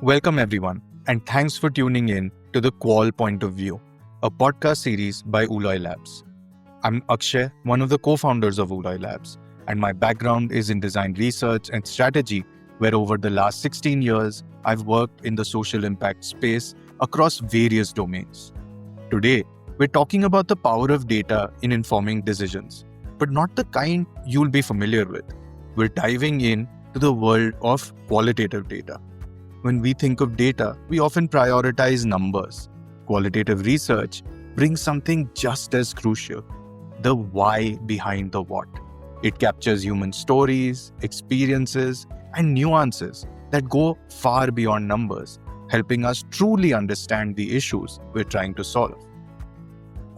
Welcome everyone, and thanks for tuning in to the Qual Point of View, a podcast series by Ooloi Labs. I'm Akshay, one of the co-founders of Ooloi Labs, and my background is in design research and strategy, where over the last 16 years, I've worked in the social impact space across various domains. Today, we're talking about the power of data in informing decisions, but not the kind you'll be familiar with. We're diving in to the world of qualitative data. When we think of data, we often prioritize numbers. Qualitative research brings something just as crucial: the why behind the what. It captures human stories, experiences, and nuances that go far beyond numbers, helping us truly understand the issues we're trying to solve.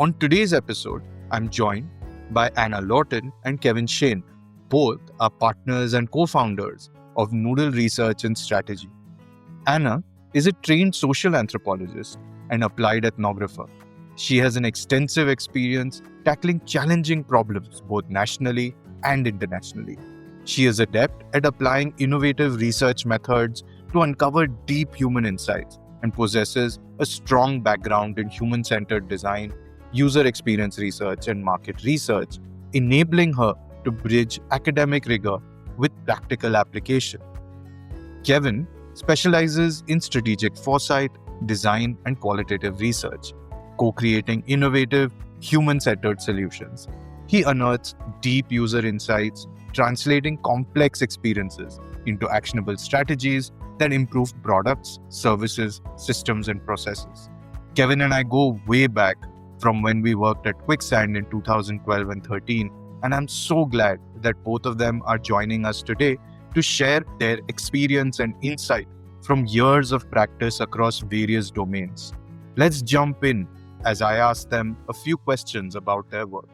On today's episode, I'm joined by Anna Lawton and Kevin Shane. Both are partners and co-founders of Noodle Research Strategy. Anna is a trained social anthropologist and applied ethnographer. She has an extensive experience tackling challenging problems both nationally and internationally. She is adept at applying innovative research methods to uncover deep human insights and possesses a strong background in human-centered design, user experience research, and market research, enabling her to bridge academic rigor with practical application. Kevin specializes in strategic foresight, design, and qualitative research, co-creating innovative, human-centered solutions. He unearths deep user insights, translating complex experiences into actionable strategies that improve products, services, systems, and processes. Kevin and I go way back from when we worked at Quicksand in 2012 and 13, and I'm so glad that both of them are joining us today to share their experience and insight from years of practice across various domains. Let's jump in as I ask them a few questions about their work.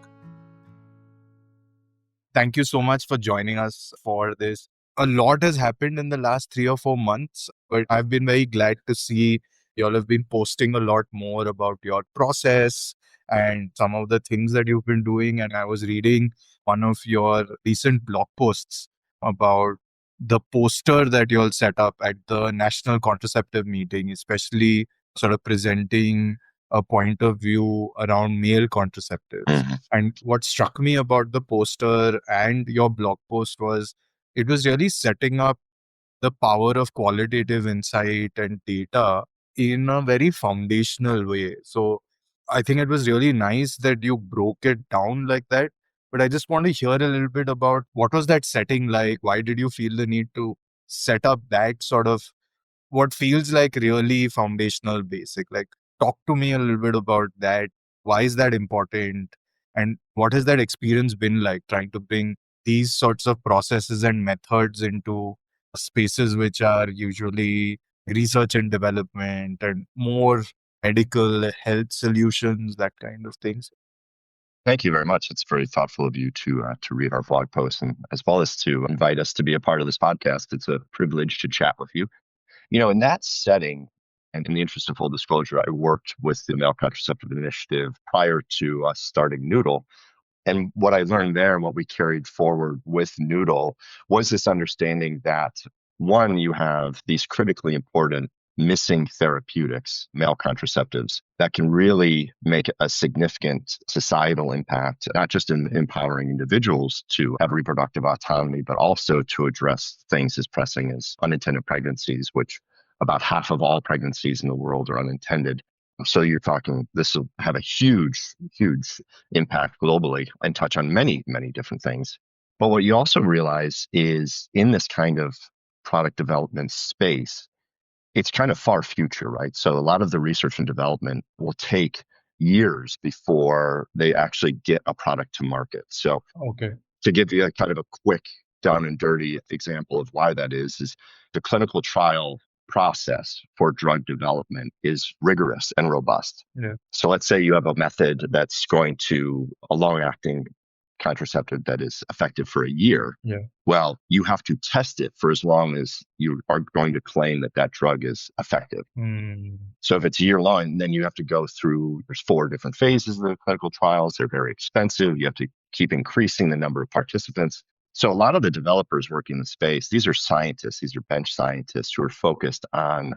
Thank you so much for joining us for this. A lot has happened in the last 3 or 4 months, but I've been very glad to see you all have been posting a lot more about your process and some of the things that you've been doing. And I was reading one of your recent blog posts about the poster that you all set up at the National Contraceptive Meeting, especially sort of presenting a point of view around male contraceptives. Mhm. And what struck me about the poster and your blog post was it was really setting up the power of qualitative insight and data in a very foundational way. So I think it was really nice that you broke it down like that. But I just want to hear a little bit about what was that setting like? Why did you feel the need to set up that sort of what feels like really foundational basic? Like, talk to me a little bit about that. Why is that important? And what has that experience been like trying to bring these sorts of processes and methods into spaces which are usually research and development and more medical health solutions, that kind of things? Thank you very much. It's very thoughtful of you to read our blog post and as well as to invite us to be a part of this podcast. It's a privilege to chat with you. In that setting, and in the interest of full disclosure, I worked with the Male Contraceptive Initiative prior to us starting Noodle. And what I learned there and what we carried forward with Noodle was this understanding that one, you have these critically important missing therapeutics, male contraceptives, that can really make a significant societal impact, not just in empowering individuals to have reproductive autonomy, but also to address things as pressing as unintended pregnancies, which about half of all pregnancies in the world are unintended. So you're talking, this will have a huge, huge impact globally and touch on many, many different things. But what you also realize is in this kind of product development space, it's kind of far future, right? So a lot of the research and development will take years before they actually get a product to market. So Okay. to give you a kind of a quick down and dirty example of why that is the clinical trial process for drug development is rigorous and robust. Yeah. So let's say you have a method that's going to a long-acting contraceptive that is effective for a year. Yeah. Well, you have to test it for as long as you are going to claim that that drug is effective. So if it's a year long, then you have to go through, there's 4 different phases of the clinical trials. They're very expensive. You have to keep increasing the number of participants. So a lot of the developers working in the space, these are scientists, these are bench scientists who are focused on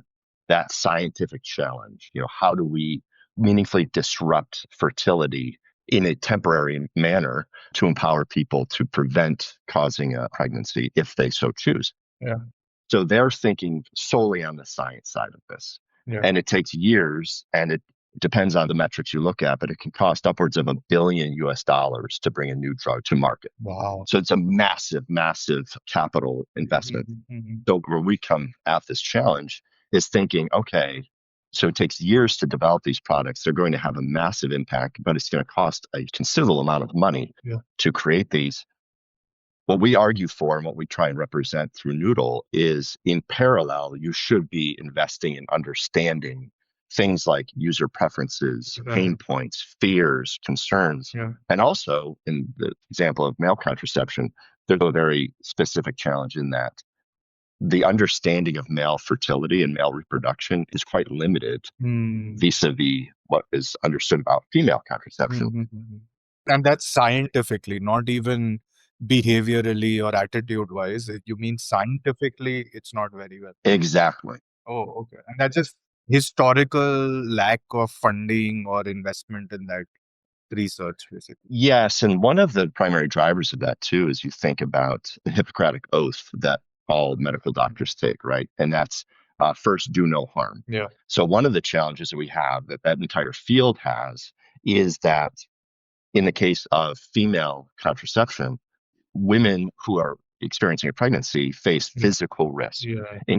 that scientific challenge. How do we meaningfully disrupt fertility in a temporary manner to empower people to prevent causing a pregnancy if they so choose? Yeah. So they're thinking solely on the science side of this. Yeah. And it takes years, and it depends on the metrics you look at, but it can cost upwards of $1 billion to bring a new drug to market. Wow. So it's a massive, massive capital investment. Mm-hmm. So where we come at this challenge is thinking, okay, so it takes years to develop these products. They're going to have a massive impact, but it's going to cost a considerable amount of money to create these. What we argue for and what we try and represent through Noodle is in parallel, you should be investing in understanding things like user preferences, pain points, fears, concerns. And also, in the example of male contraception, there's a very specific challenge in that the understanding of male fertility and male reproduction is quite limited vis-a-vis what is understood about female contraception. Mm-hmm. And that's scientifically, not even behaviorally or attitude wise. You mean scientifically, it's not very well. Exactly. Oh, okay. And that's just historical lack of funding or investment in that research, basically. Yes. And one of the primary drivers of that, too, is you think about the Hippocratic Oath that all medical doctors take, right? And that's first, do no harm. Yeah. So one of the challenges that we have that entire field has is that in the case of female contraception, women who are experiencing a pregnancy face physical risk,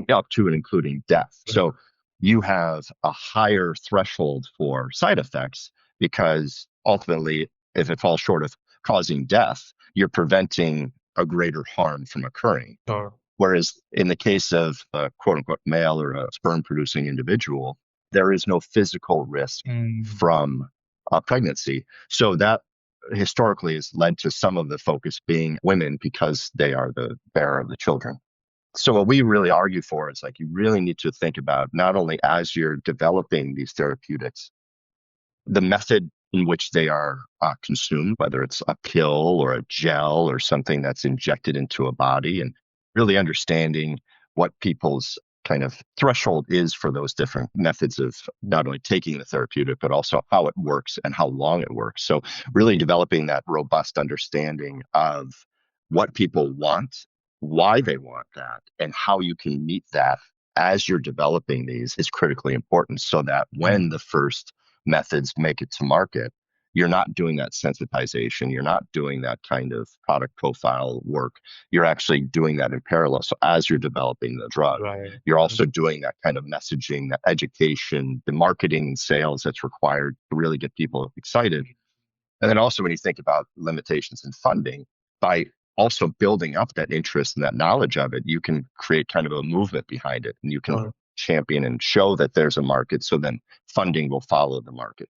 up to and including death. So you have a higher threshold for side effects because ultimately, if it falls short of causing death, you're preventing a greater harm from occurring. Sure. Whereas in the case of a quote unquote male or a sperm producing individual, there is no physical risk from a pregnancy. So that historically has led to some of the focus being women because they are the bearer of the children. So what we really argue for is like you really need to think about not only as you're developing these therapeutics, the method in which they are consumed, whether it's a pill or a gel or something that's injected into a body, and really understanding what people's kind of threshold is for those different methods of not only taking the therapeutic, but also how it works and how long it works. So really developing that robust understanding of what people want, why they want that, and how you can meet that as you're developing these is critically important so that when the first methods make it to market, you're not doing that sensitization. You're not doing that kind of product profile work. You're actually doing that in parallel. So as you're developing the drug, you're also doing that kind of messaging, that education, the marketing and sales that's required to really get people excited. And then also when you think about limitations in funding, by also building up that interest and that knowledge of it, you can create kind of a movement behind it and you can champion and show that there's a market. So then funding will follow the market.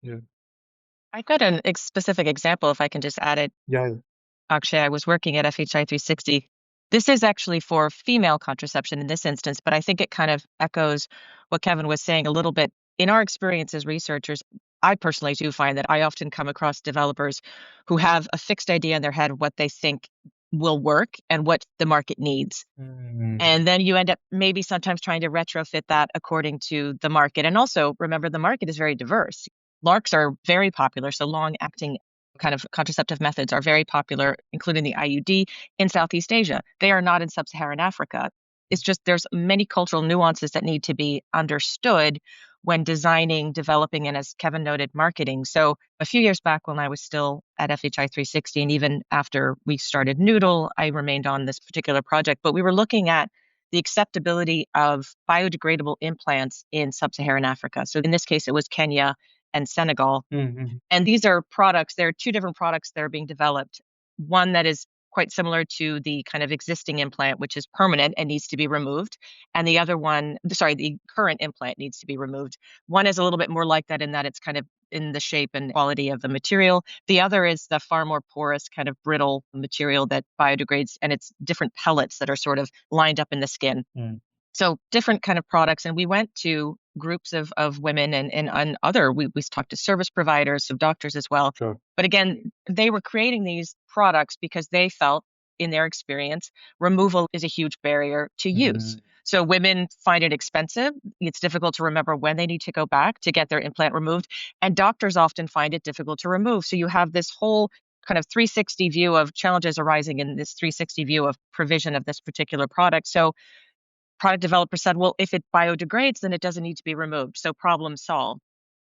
Yeah. I've got a specific example, if I can just add it. Yeah. Akshay, I was working at FHI 360. This is actually for female contraception in this instance, but I think it kind of echoes what Kevin was saying a little bit. In our experience as researchers, I personally do find that I often come across developers who have a fixed idea in their head of what they think will work and what the market needs. And then you end up maybe sometimes trying to retrofit that according to the market. And also remember, the market is very diverse. LARCs are very popular, so long-acting kind of contraceptive methods are very popular, including the IUD in Southeast Asia. They are not in sub-Saharan Africa. It's just there's many cultural nuances that need to be understood when designing, developing, and as Kevin noted, marketing. So a few years back when I was still at FHI 360, and even after we started Noodle, I remained on this particular project, but we were looking at the acceptability of biodegradable implants in sub-Saharan Africa. So in this case, it was Kenya and Senegal. And these are products, there are two different products that are being developed. One that is quite similar to the kind of existing implant, which is permanent and needs to be removed. And the other one, the current implant needs to be removed. One is a little bit more like that in that it's kind of in the shape and quality of the material. The other is the far more porous, kind of brittle material that biodegrades, and it's different pellets that are sort of lined up in the skin. So different kind of products. And we went to groups of women and other, we talked to service providers, some doctors as well. But again, they were creating these products because they felt in their experience, removal is a huge barrier to use. So women find it expensive. It's difficult to remember when they need to go back to get their implant removed. And doctors often find it difficult to remove. So you have this whole kind of 360 view of challenges arising in this 360 view of provision of this particular product. So product developers said, well, if it biodegrades, then it doesn't need to be removed. So problem solved.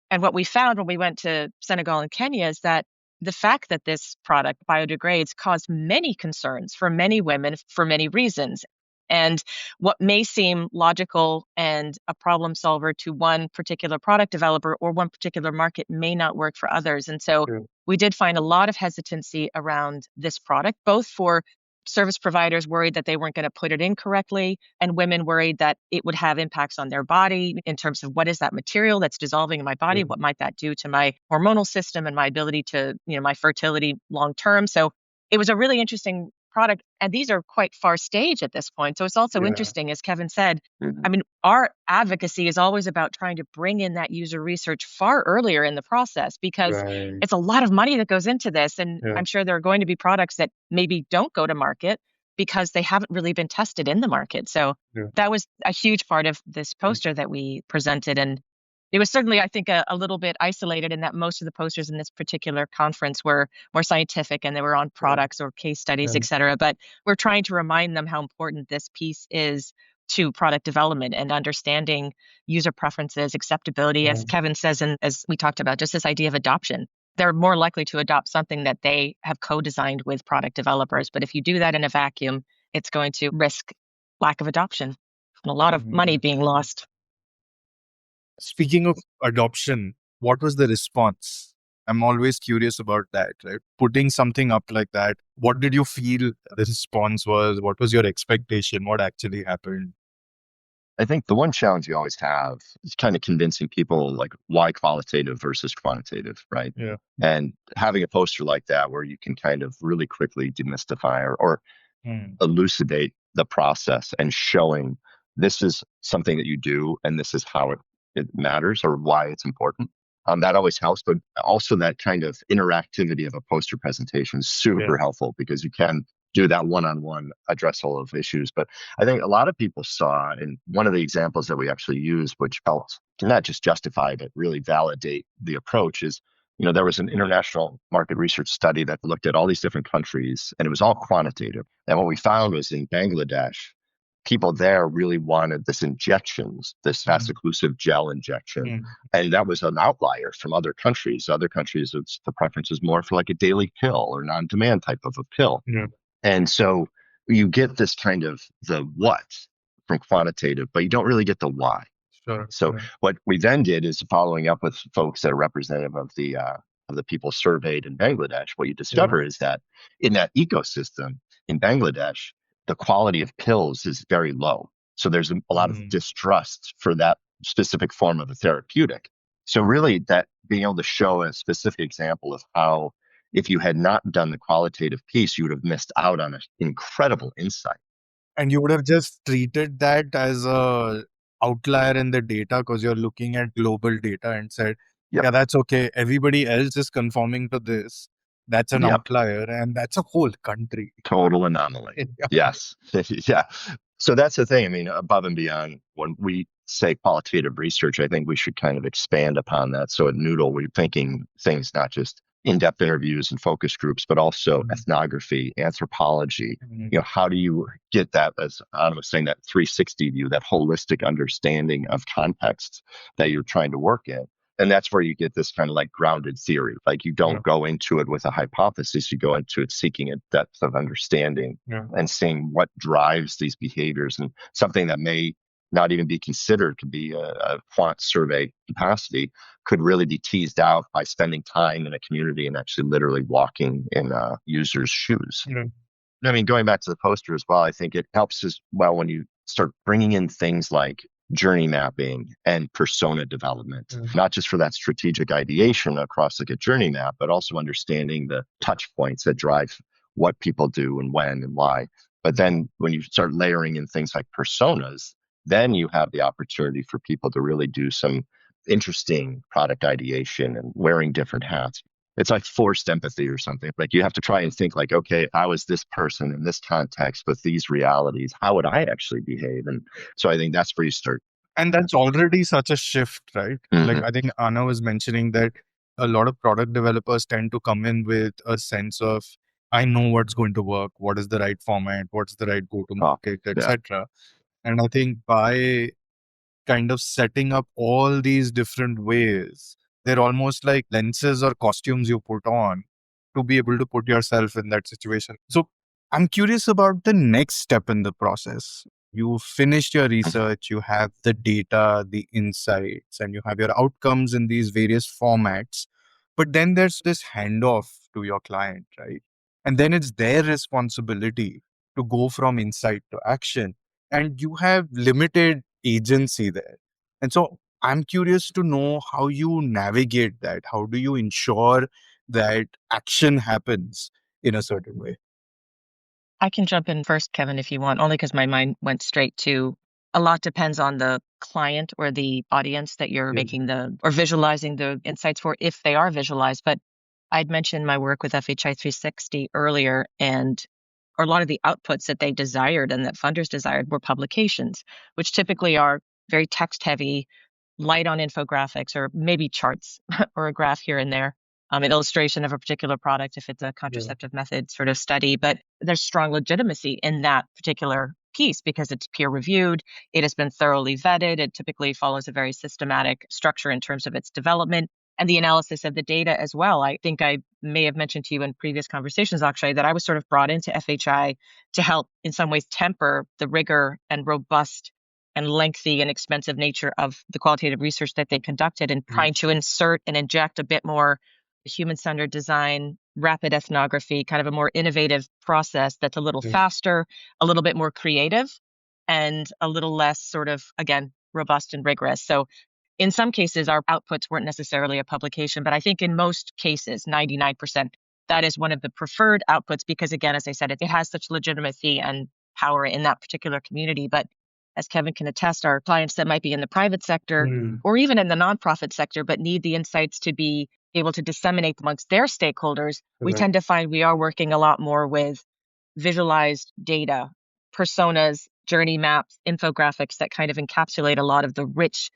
And what we found when we went to Senegal and Kenya is that the fact that this product biodegrades caused many concerns for many women for many reasons. And what may seem logical and a problem solver to one particular product developer or one particular market may not work for others. And so we did find a lot of hesitancy around this product, both for service providers worried that they weren't going to put it in correctly, and women worried that it would have impacts on their body in terms of what is that material that's dissolving in my body? What might that do to my hormonal system and my ability to, my fertility long term? So it was a really interesting product. And these are quite far stage at this point. So it's also interesting, as Kevin said, I mean, our advocacy is always about trying to bring in that user research far earlier in the process because it's a lot of money that goes into this. And I'm sure there are going to be products that maybe don't go to market because they haven't really been tested in the market. So that was a huge part of this poster that we presented. And it was certainly, I think, a little bit isolated in that most of the posters in this particular conference were more scientific and they were on products or case studies, et cetera. But we're trying to remind them how important this piece is to product development and understanding user preferences, acceptability, as Kevin says, and as we talked about, just this idea of adoption. They're more likely to adopt something that they have co-designed with product developers. But if you do that in a vacuum, it's going to risk lack of adoption and a lot of money being lost. Speaking of adoption, what was the response? I'm always curious about that, right? Putting something up like that, what did you feel the response was? What was your expectation? What actually happened? I think the one challenge you always have is kind of convincing people like why qualitative versus quantitative, right? And having a poster like that where you can kind of really quickly demystify or elucidate the process and showing this is something that you do and this is how it matters or why it's important. That always helps, but also that kind of interactivity of a poster presentation is super helpful because you can do that one-on-one addressal of issues. But I think a lot of people saw, and one of the examples that we actually used, which helped to not just justify, but really validate the approach is, there was an international market research study that looked at all these different countries and it was all quantitative. And what we found was in Bangladesh, people there really wanted this injections, this fast occlusive gel injection. And that was an outlier from other countries. Other countries, the preference is more for like a daily pill or non-demand type of a pill. And so you get this kind of the what from quantitative, but you don't really get the why. So what we then did is following up with folks that are representative of the people surveyed in Bangladesh, what you discover is that in that ecosystem in Bangladesh, the quality of pills is very low. So there's a lot of distrust for that specific form of a therapeutic. So really that being able to show a specific example of how if you had not done the qualitative piece, you would have missed out on an incredible insight. And you would have just treated that as a outlier in the data because you're looking at global data and said, yeah, that's okay. Everybody else is conforming to this. That's an outlier, and that's a whole country. Total anomaly. Yes. Yeah. So that's the thing. I mean, above and beyond when we say qualitative research, I think we should kind of expand upon that. So at Noodle, we're thinking things not just in-depth interviews and focus groups, but also ethnography, anthropology. How do you get that, as I was saying, that 360 view, that holistic understanding of context that you're trying to work in? And that's where you get this kind of like grounded theory. Like you don't go into it with a hypothesis, you go into it seeking a depth of understanding and seeing what drives these behaviors. And something that may not even be considered could be a quant survey capacity could really be teased out by spending time in a community and actually literally walking in a user's shoes. I mean, going back to the poster as well, I think it helps as well when you start bringing in things like journey mapping and persona development, not just for that strategic ideation across like a journey map, but also understanding the touch points that drive what people do and when and why. But then when you start layering in things like personas, then you have the opportunity for people to really do some interesting product ideation and wearing different hats. It's like forced empathy or something. Like you have to try and think like, okay, if I was this person in this context with these realities, how would I actually behave? And so I think that's where you start. And that's already such a shift, right? Like Mhm. I think Anna was mentioning that a lot of product developers tend to come in with a sense of, I know what's going to work, what is the right format, what's the right go to Oh, market, yeah. etc. And I think by kind of setting up all these different ways, they're almost like lenses or costumes you put on to be able to put yourself in that situation. So I'm curious about the next step in the process. You finished your research, you have the data, the insights, and you have your outcomes in these various formats. But then there's this handoff to your client, right? And then it's their responsibility to go from insight to action. And you have limited agency there. And so I'm curious to know how you navigate that. How do you ensure that action happens in a certain way? I can jump in first, Kevin, if you want, only because my mind went straight to a lot depends on the client or the audience that you're making or visualizing the insights for, if they are visualized. But I'd mentioned my work with FHI 360 earlier, and a lot of the outputs that they desired and that funders desired were publications, which typically are very text heavy, light on infographics, or maybe charts or a graph here and there, an illustration of a particular product if it's a contraceptive method sort of study. But there's strong legitimacy in that particular piece because it's peer reviewed, it has been thoroughly vetted, it typically follows a very systematic structure in terms of its development and the analysis of the data as well. I think I may have mentioned to you in previous conversations, Akshay, that I was sort of brought into FHI to help in some ways temper the rigor and robust and lengthy and expensive nature of the qualitative research that they conducted, and trying to insert and inject a bit more human-centered design, rapid ethnography, kind of a more innovative process that's a little faster, a little bit more creative, and a little less sort of, again, robust and rigorous. So in some cases, our outputs weren't necessarily a publication, but I think in most cases, 99%, that is one of the preferred outputs because, again, as I said, it has such legitimacy and power in that particular community. But as Kevin can attest, our clients that might be in the private sector or even in the nonprofit sector, but need the insights to be able to disseminate amongst their stakeholders, we tend to find we are working a lot more with visualized data, personas, journey maps, infographics that kind of encapsulate a lot of the rich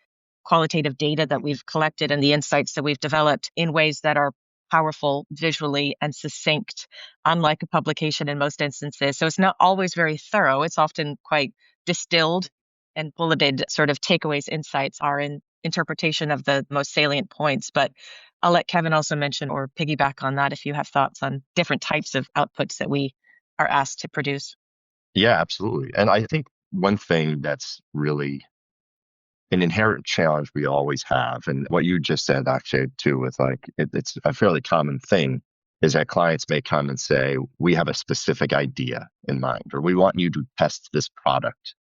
qualitative data that we've collected and the insights that we've developed in ways that are powerful visually and succinct, unlike a publication in most instances. So it's not always very thorough. It's often quite distilled and bulleted sort of takeaways, insights are in interpretation of the most salient points. But I'll let Kevin also mention or piggyback on that if you have thoughts on different types of outputs that we are asked to produce. Yeah, absolutely. And I think one thing that's really an inherent challenge we always have, and what you just said, actually, too, with like, it's a fairly common thing, is that clients may come and say, we have a specific idea in mind, or we want you to test this product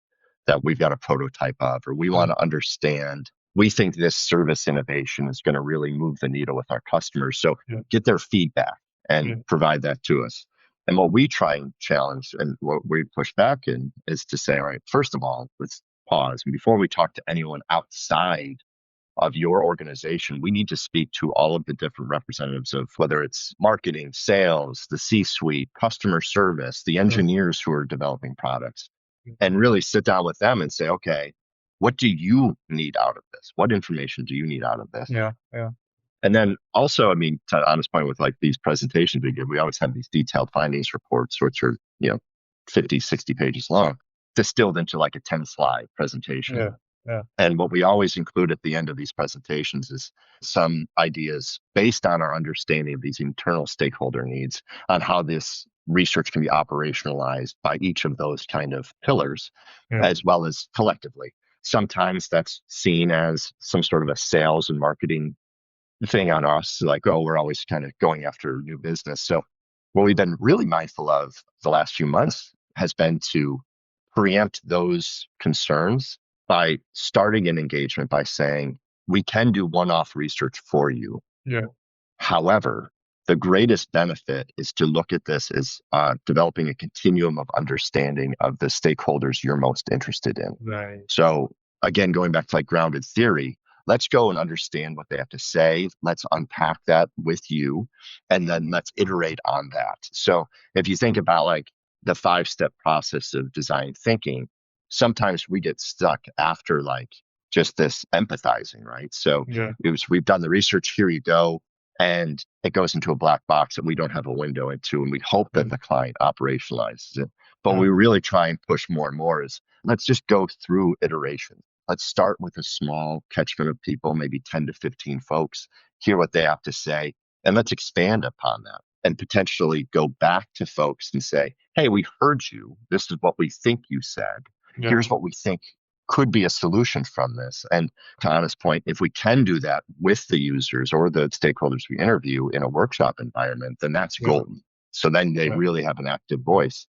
that we've got a prototype of, or we want to understand, we think this service innovation is going to really move the needle with our customers. So get their feedback and provide that to us. And what we try and challenge and what we push back in is to say, all right, first of all, let's pause. And before we talk to anyone outside of your organization, we need to speak to all of the different representatives of whether it's marketing, sales, the C-suite, customer service, the engineers who are developing products, and really sit down with them and say, okay, what do you need out of this? What information do you need out of this? Yeah, yeah. And then also, I mean, to Anna's point with like these presentations we give, we always have these detailed findings reports, which are, 50, 60 pages long, distilled into like a 10 slide presentation. Yeah, yeah. And what we always include at the end of these presentations is some ideas based on our understanding of these internal stakeholder needs on how this research can be operationalized by each of those kind of pillars, as well as collectively. Sometimes that's seen as some sort of a sales and marketing thing on us, like, oh, we're always kind of going after new business. So what we've been really mindful of the last few months has been to preempt those concerns by starting an engagement by saying, we can do one-off research for you. Yeah. However, the greatest benefit is to look at this as developing a continuum of understanding of the stakeholders you're most interested in. Right. So again, going back to like grounded theory, let's go and understand what they have to say. Let's unpack that with you, and then let's iterate on that. So if you think about like the 5-step process of design thinking, sometimes we get stuck after like just this empathizing, right? So we've done the research, here you go, and it goes into a black box that we don't have a window into, and we hope that the client operationalizes it. But we really try and push more and more is let's just go through iterations. Let's start with a small catchment of people, maybe 10 to 15 folks, hear what they have to say, and let's expand upon that and potentially go back to folks and say, hey, we heard you. This is what we think you said. Here's what we think could be a solution from this. And to Anna's point, if we can do that with the users or the stakeholders we interview in a workshop environment, then that's golden. So then they really have an active voice.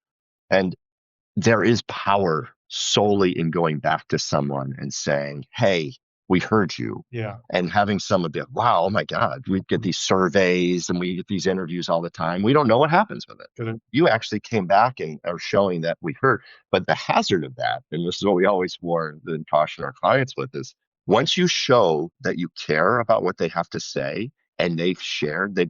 And there is power solely in going back to someone and saying, hey, we heard you. And having someone be, wow, oh my God, we get these surveys and we get these interviews all the time. We don't know what happens with it. You actually came back and are showing that we heard. But the hazard of that, and this is what we always warn and caution our clients with, is once you show that you care about what they have to say and they've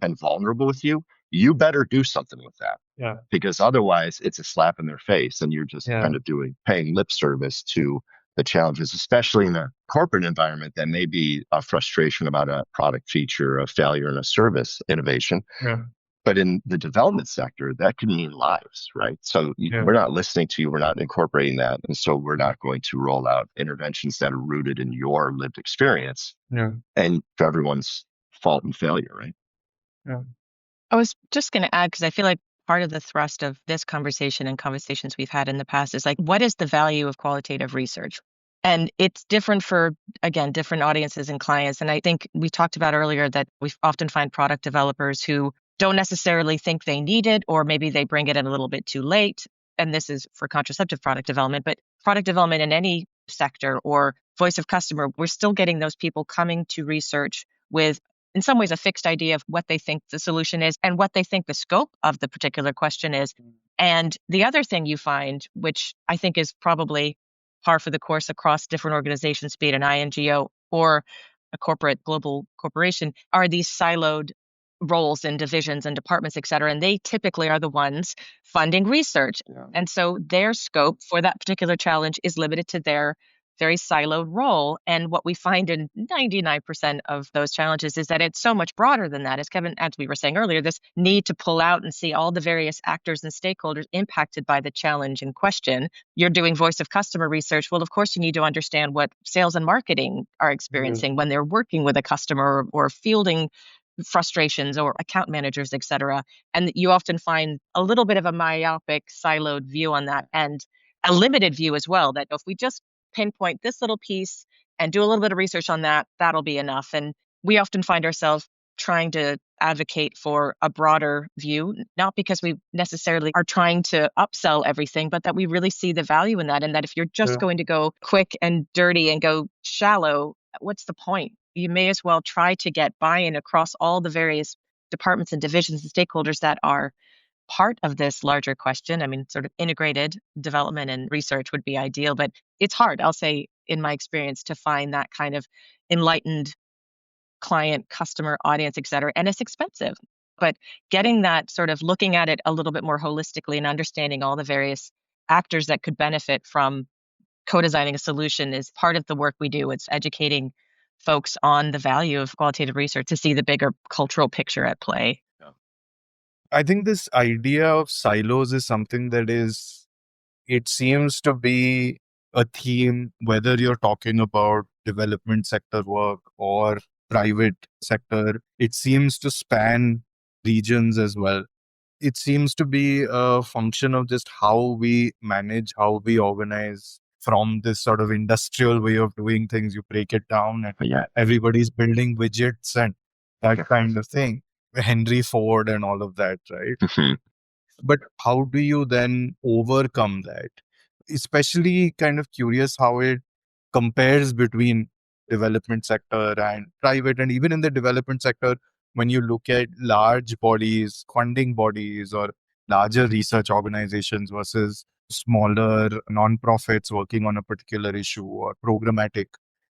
been vulnerable with you, you better do something with that. Because otherwise it's a slap in their face and you're just kind of paying lip service to the challenges, especially in a corporate environment that may be a frustration about a product feature, a failure in a service innovation. But in the development sector, that could mean lives, right? So we're not listening to you, we're not incorporating that. And so we're not going to roll out interventions that are rooted in your lived experience and to everyone's fault and failure, right? I was just going to add, because I feel like part of the thrust of this conversation and conversations we've had in the past is like, what is the value of qualitative research? And it's different for, again, different audiences and clients. And I think we talked about earlier that we often find product developers who don't necessarily think they need it, or maybe they bring it in a little bit too late. And this is for contraceptive product development, but product development in any sector or voice of customer, we're still getting those people coming to research with, in some ways, a fixed idea of what they think the solution is and what they think the scope of the particular question is. And the other thing you find, which I think is probably par for the course across different organizations, be it an INGO or a corporate global corporation, are these siloed roles and divisions and departments, et cetera. And they typically are the ones funding research. And so their scope for that particular challenge is limited to their very siloed role. And what we find in 99% of those challenges is that it's so much broader than that. As Kevin, as we were saying earlier, this need to pull out and see all the various actors and stakeholders impacted by the challenge in question. You're doing voice of customer research. Well, of course, you need to understand what sales and marketing are experiencing when they're working with a customer or fielding frustrations, or account managers, et cetera. And you often find a little bit of a myopic, siloed view on that, and a limited view as well, that if we just pinpoint this little piece and do a little bit of research on that, that'll be enough. And we often find ourselves trying to advocate for a broader view, not because we necessarily are trying to upsell everything, but that we really see the value in that. And that if you're just going to go quick and dirty and go shallow, what's the point? You may as well try to get buy-in across all the various departments and divisions and stakeholders that are part of this larger question. I mean, sort of integrated development and research would be ideal, but it's hard, I'll say, in my experience, to find that kind of enlightened client, customer, audience, et cetera. And it's expensive. But getting that, sort of looking at it a little bit more holistically and understanding all the various actors that could benefit from co-designing a solution is part of the work we do. It's educating folks on the value of qualitative research to see the bigger cultural picture at play. I think this idea of silos is something that it seems to be a theme, whether you're talking about development sector work or private sector. It seems to span regions as well. It seems to be a function of just how we manage, how we organize from this sort of industrial way of doing things. You break it down and everybody's building widgets and that kind of thing. Henry Ford and all of that, right? But how do you then overcome that? Especially kind of curious how it compares between development sector and private. And even in the development sector, when you look at large bodies, funding bodies, or larger research organizations versus smaller nonprofits working on a particular issue or programmatic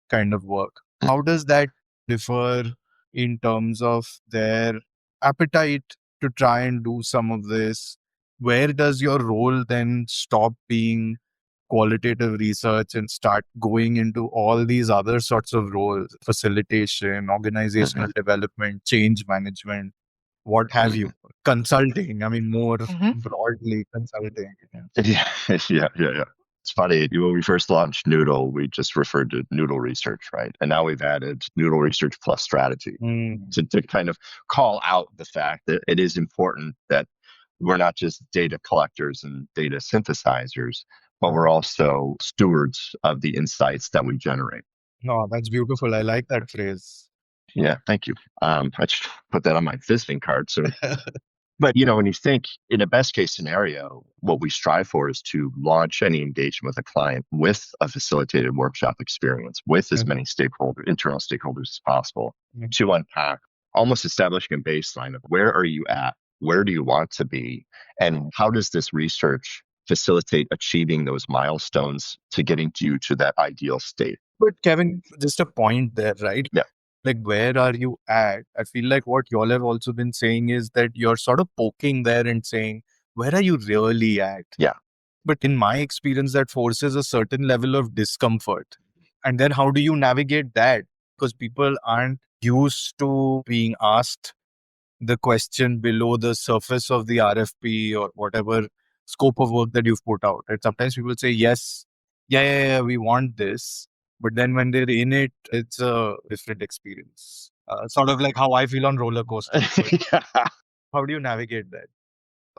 kind of work. How does that differ in terms of their appetite to try and do some of this? Where does your role then stop being qualitative research and start going into all these other sorts of roles, facilitation, organizational development, change management, what have you? Consulting, I mean, more broadly, consulting. Yeah, yeah. It's funny. When we first launched Noodle, we just referred to Noodle Research, right? And now we've added Noodle Research plus strategy to kind of call out the fact that it is important that we're not just data collectors and data synthesizers, but we're also stewards of the insights that we generate. No, that's beautiful. I like that phrase. Yeah, thank you. I should put that on my visiting card. So but when you think in a best case scenario, what we strive for is to launch any engagement with a client with a facilitated workshop experience with as many internal stakeholders as possible to unpack, almost establishing a baseline of where are you at, where do you want to be, and how does this research facilitate achieving those milestones to getting you to that ideal state. But Kevin, just a point there, right? Yeah. Like, where are you at? I feel like what y'all have also been saying is that you're sort of poking there and saying, where are you really at? Yeah. But in my experience, that forces a certain level of discomfort. And then how do you navigate that? Because people aren't used to being asked the question below the surface of the RFP or whatever scope of work that you've put out. And sometimes people say, yes, yeah, we want this. But then when they're in it, it's a different experience. Sort of like how I feel on roller coasters. So how do you navigate that?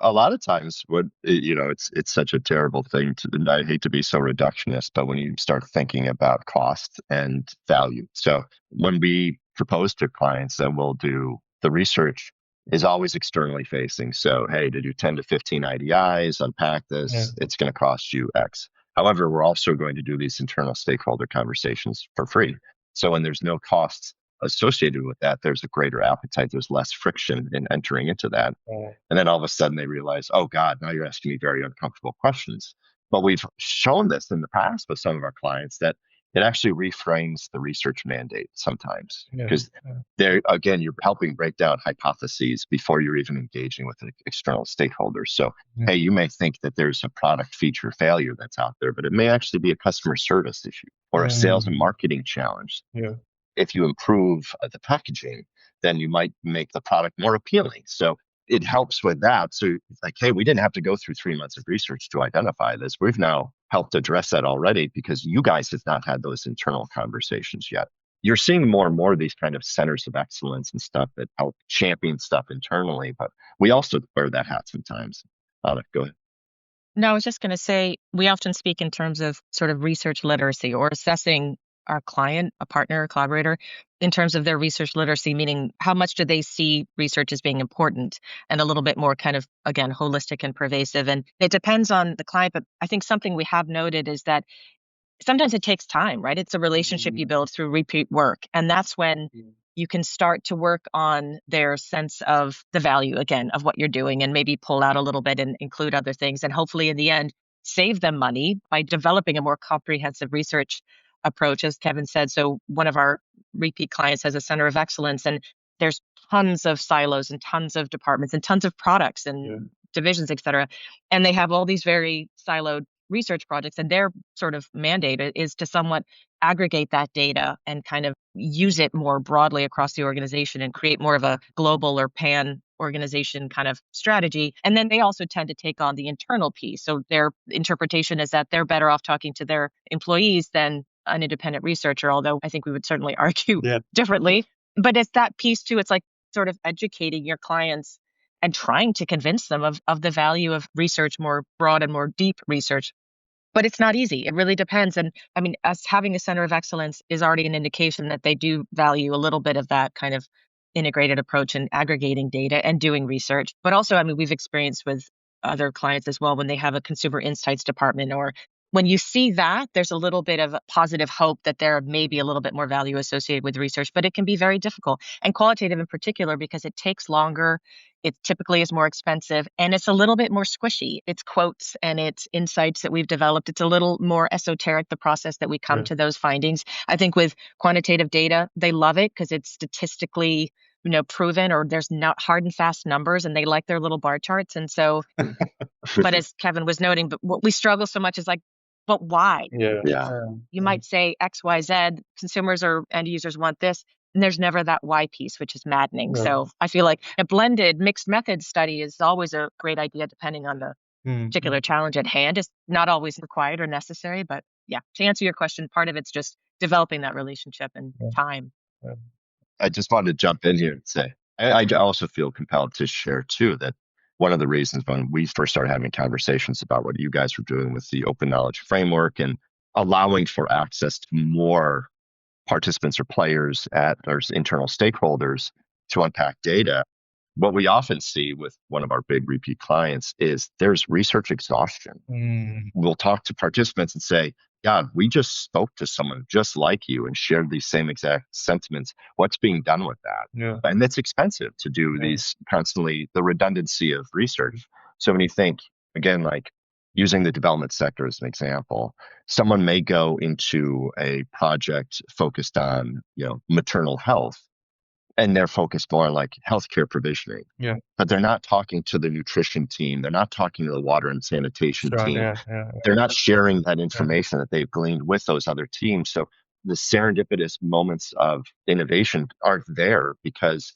A lot of times it's such a terrible thing and I hate to be so reductionist, but when you start thinking about cost and value. So when we propose to clients that we'll do the research is always externally facing. So, hey, to do 10 to 15 IDIs, unpack this, it's going to cost you X. However, we're also going to do these internal stakeholder conversations for free. So when there's no costs associated with that, there's a greater appetite, there's less friction in entering into that. And then all of a sudden they realize, oh God, now you're asking me very uncomfortable questions. But we've shown this in the past with some of our clients that it actually reframes the research mandate sometimes because there again, you're helping break down hypotheses before you're even engaging with an external stakeholder. So, hey, you may think that there's a product feature failure that's out there, but it may actually be a customer service issue or a sales and marketing challenge. If you improve the packaging, then you might make the product more appealing. So it helps with that. So it's like, hey, we didn't have to go through 3 months of research to identify this. We've now helped address that already because you guys have not had those internal conversations yet. You're seeing more and more of these kind of centers of excellence and stuff that help champion stuff internally, but we also wear that hat sometimes. Go ahead. No, I was just going to say, we often speak in terms of sort of research literacy or assessing our client, a partner, a collaborator, in terms of their research literacy, meaning how much do they see research as being important and a little bit more kind of, again, holistic and pervasive. And it depends on the client. But I think something we have noted is that sometimes it takes time, right? It's a relationship you build through repeat work. And that's when you can start to work on their sense of the value, again, of what you're doing and maybe pull out a little bit and include other things. And hopefully in the end, save them money by developing a more comprehensive research approach, as Kevin said. So one of our repeat clients has a center of excellence, and there's tons of silos and tons of departments and tons of products and divisions, et cetera. And they have all these very siloed research projects, and their sort of mandate is to somewhat aggregate that data and kind of use it more broadly across the organization and create more of a global or pan organization kind of strategy. And then they also tend to take on the internal piece. So their interpretation is that they're better off talking to their employees than an independent researcher, although I think we would certainly argue differently. But it's that piece too. It's like sort of educating your clients and trying to convince them of the value of research, more broad and more deep research. But it's not easy. It really depends. And I mean, us having a center of excellence is already an indication that they do value a little bit of that kind of integrated approach and aggregating data and doing research. But also, I mean, we've experienced with other clients as well when they have a consumer insights department or when you see that, there's a little bit of a positive hope that there may be a little bit more value associated with research, but it can be very difficult. And qualitative in particular, because it takes longer, it typically is more expensive, and it's a little bit more squishy. It's quotes and it's insights that we've developed. It's a little more esoteric, the process that we come to those findings. I think with quantitative data, they love it because it's statistically proven, or there's not hard and fast numbers, and they like their little bar charts. And so, but as Kevin was noting, but what we struggle so much is like, but why? Yeah. You might say X, Y, Z, consumers or end users want this, and there's never that why piece, which is maddening. So I feel like a blended mixed method study is always a great idea, depending on the particular challenge at hand. It's not always required or necessary, but yeah, to answer your question, part of it's just developing that relationship and time. I just wanted to jump in here and say, I also feel compelled to share too that one of the reasons when we first started having conversations about what you guys were doing with the open knowledge framework and allowing for access to more participants or players at our internal stakeholders to unpack data, what we often see with one of our big repeat clients is there's research exhaustion. We'll talk to participants and say, God, we just spoke to someone just like you and shared these same exact sentiments. What's being done with that? And it's expensive to do these constantly, the redundancy of research. So when you think, again, like using the development sector as an example, someone may go into a project focused on, maternal health, and they're focused more on like healthcare provisioning. But they're not talking to the nutrition team. They're not talking to the water and sanitation team. They're not sharing that information that they've gleaned with those other teams. So the serendipitous moments of innovation aren't there because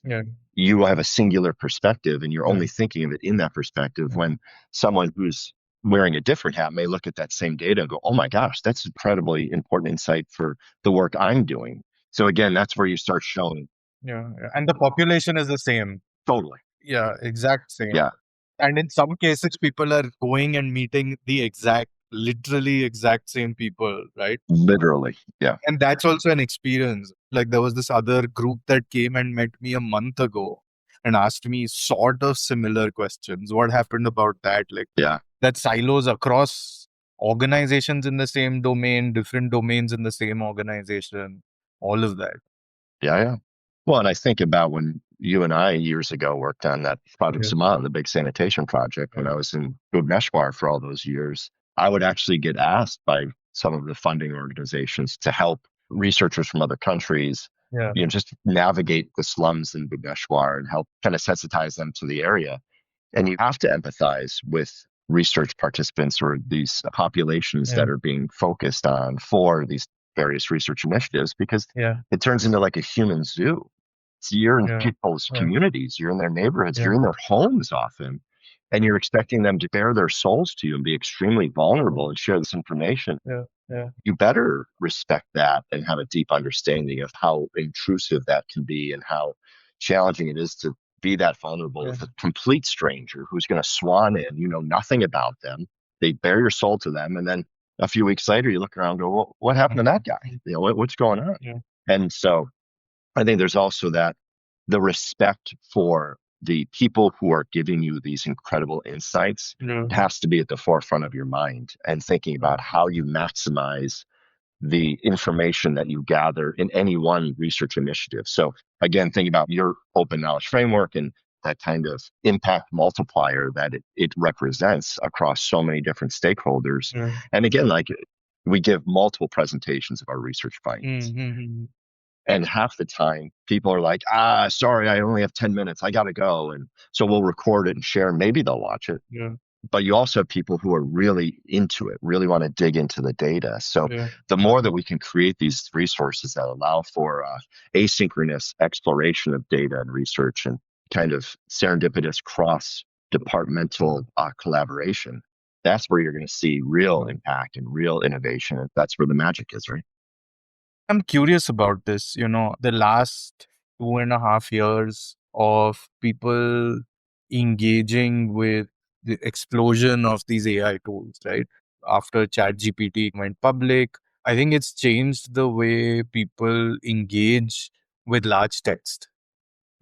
you have a singular perspective and you're only thinking of it in that perspective, when someone who's wearing a different hat may look at that same data and go, oh my gosh, that's incredibly important insight for the work I'm doing. So again, that's where you start showing. And the population is the same. Totally. Yeah, exact same. Yeah. And in some cases, people are going and meeting the literally exact same people, right? Literally. Yeah. And that's also an experience. Like there was this other group that came and met me a month ago and asked me sort of similar questions. What happened about that? Like that silos across organizations in the same domain, different domains in the same organization, all of that. Yeah. Well, and I think about when you and I years ago worked on that Project Saman, the big sanitation project, when I was in Bhubaneswar for all those years, I would actually get asked by some of the funding organizations to help researchers from other countries, just navigate the slums in Bhubaneswar and help kind of sensitize them to the area. And you have to empathize with research participants or these populations that are being focused on for these various research initiatives, because it turns into like a human zoo. So you're in people's communities, you're in their neighborhoods, you're in their homes often, and you're expecting them to bare their souls to you and be extremely vulnerable and share this information. You better respect that and have a deep understanding of how intrusive that can be and how challenging it is to be that vulnerable with a complete stranger who's going to swan in, you know nothing about them. They bare your soul to them, and then a few weeks later, you look around and go, well, what happened to that guy? What's going on? And so I think there's also that the respect for the people who are giving you these incredible insights has to be at the forefront of your mind, and thinking about how you maximize the information that you gather in any one research initiative. So again, think about your open knowledge framework and that kind of impact multiplier that it represents across so many different stakeholders. And again, like we give multiple presentations of our research findings. And half the time people are like, sorry, I only have 10 minutes. I got to go. And so we'll record it and share. Maybe they'll watch it. But you also have people who are really into it, really want to dig into the data. So the more that we can create these resources that allow for asynchronous exploration of data and research and kind of serendipitous cross-departmental collaboration, that's where you're going to see real impact and real innovation. And that's where the magic is, right? I'm curious about this. The last 2.5 years of people engaging with the explosion of these AI tools, right? After ChatGPT went public, I think it's changed the way people engage with large text.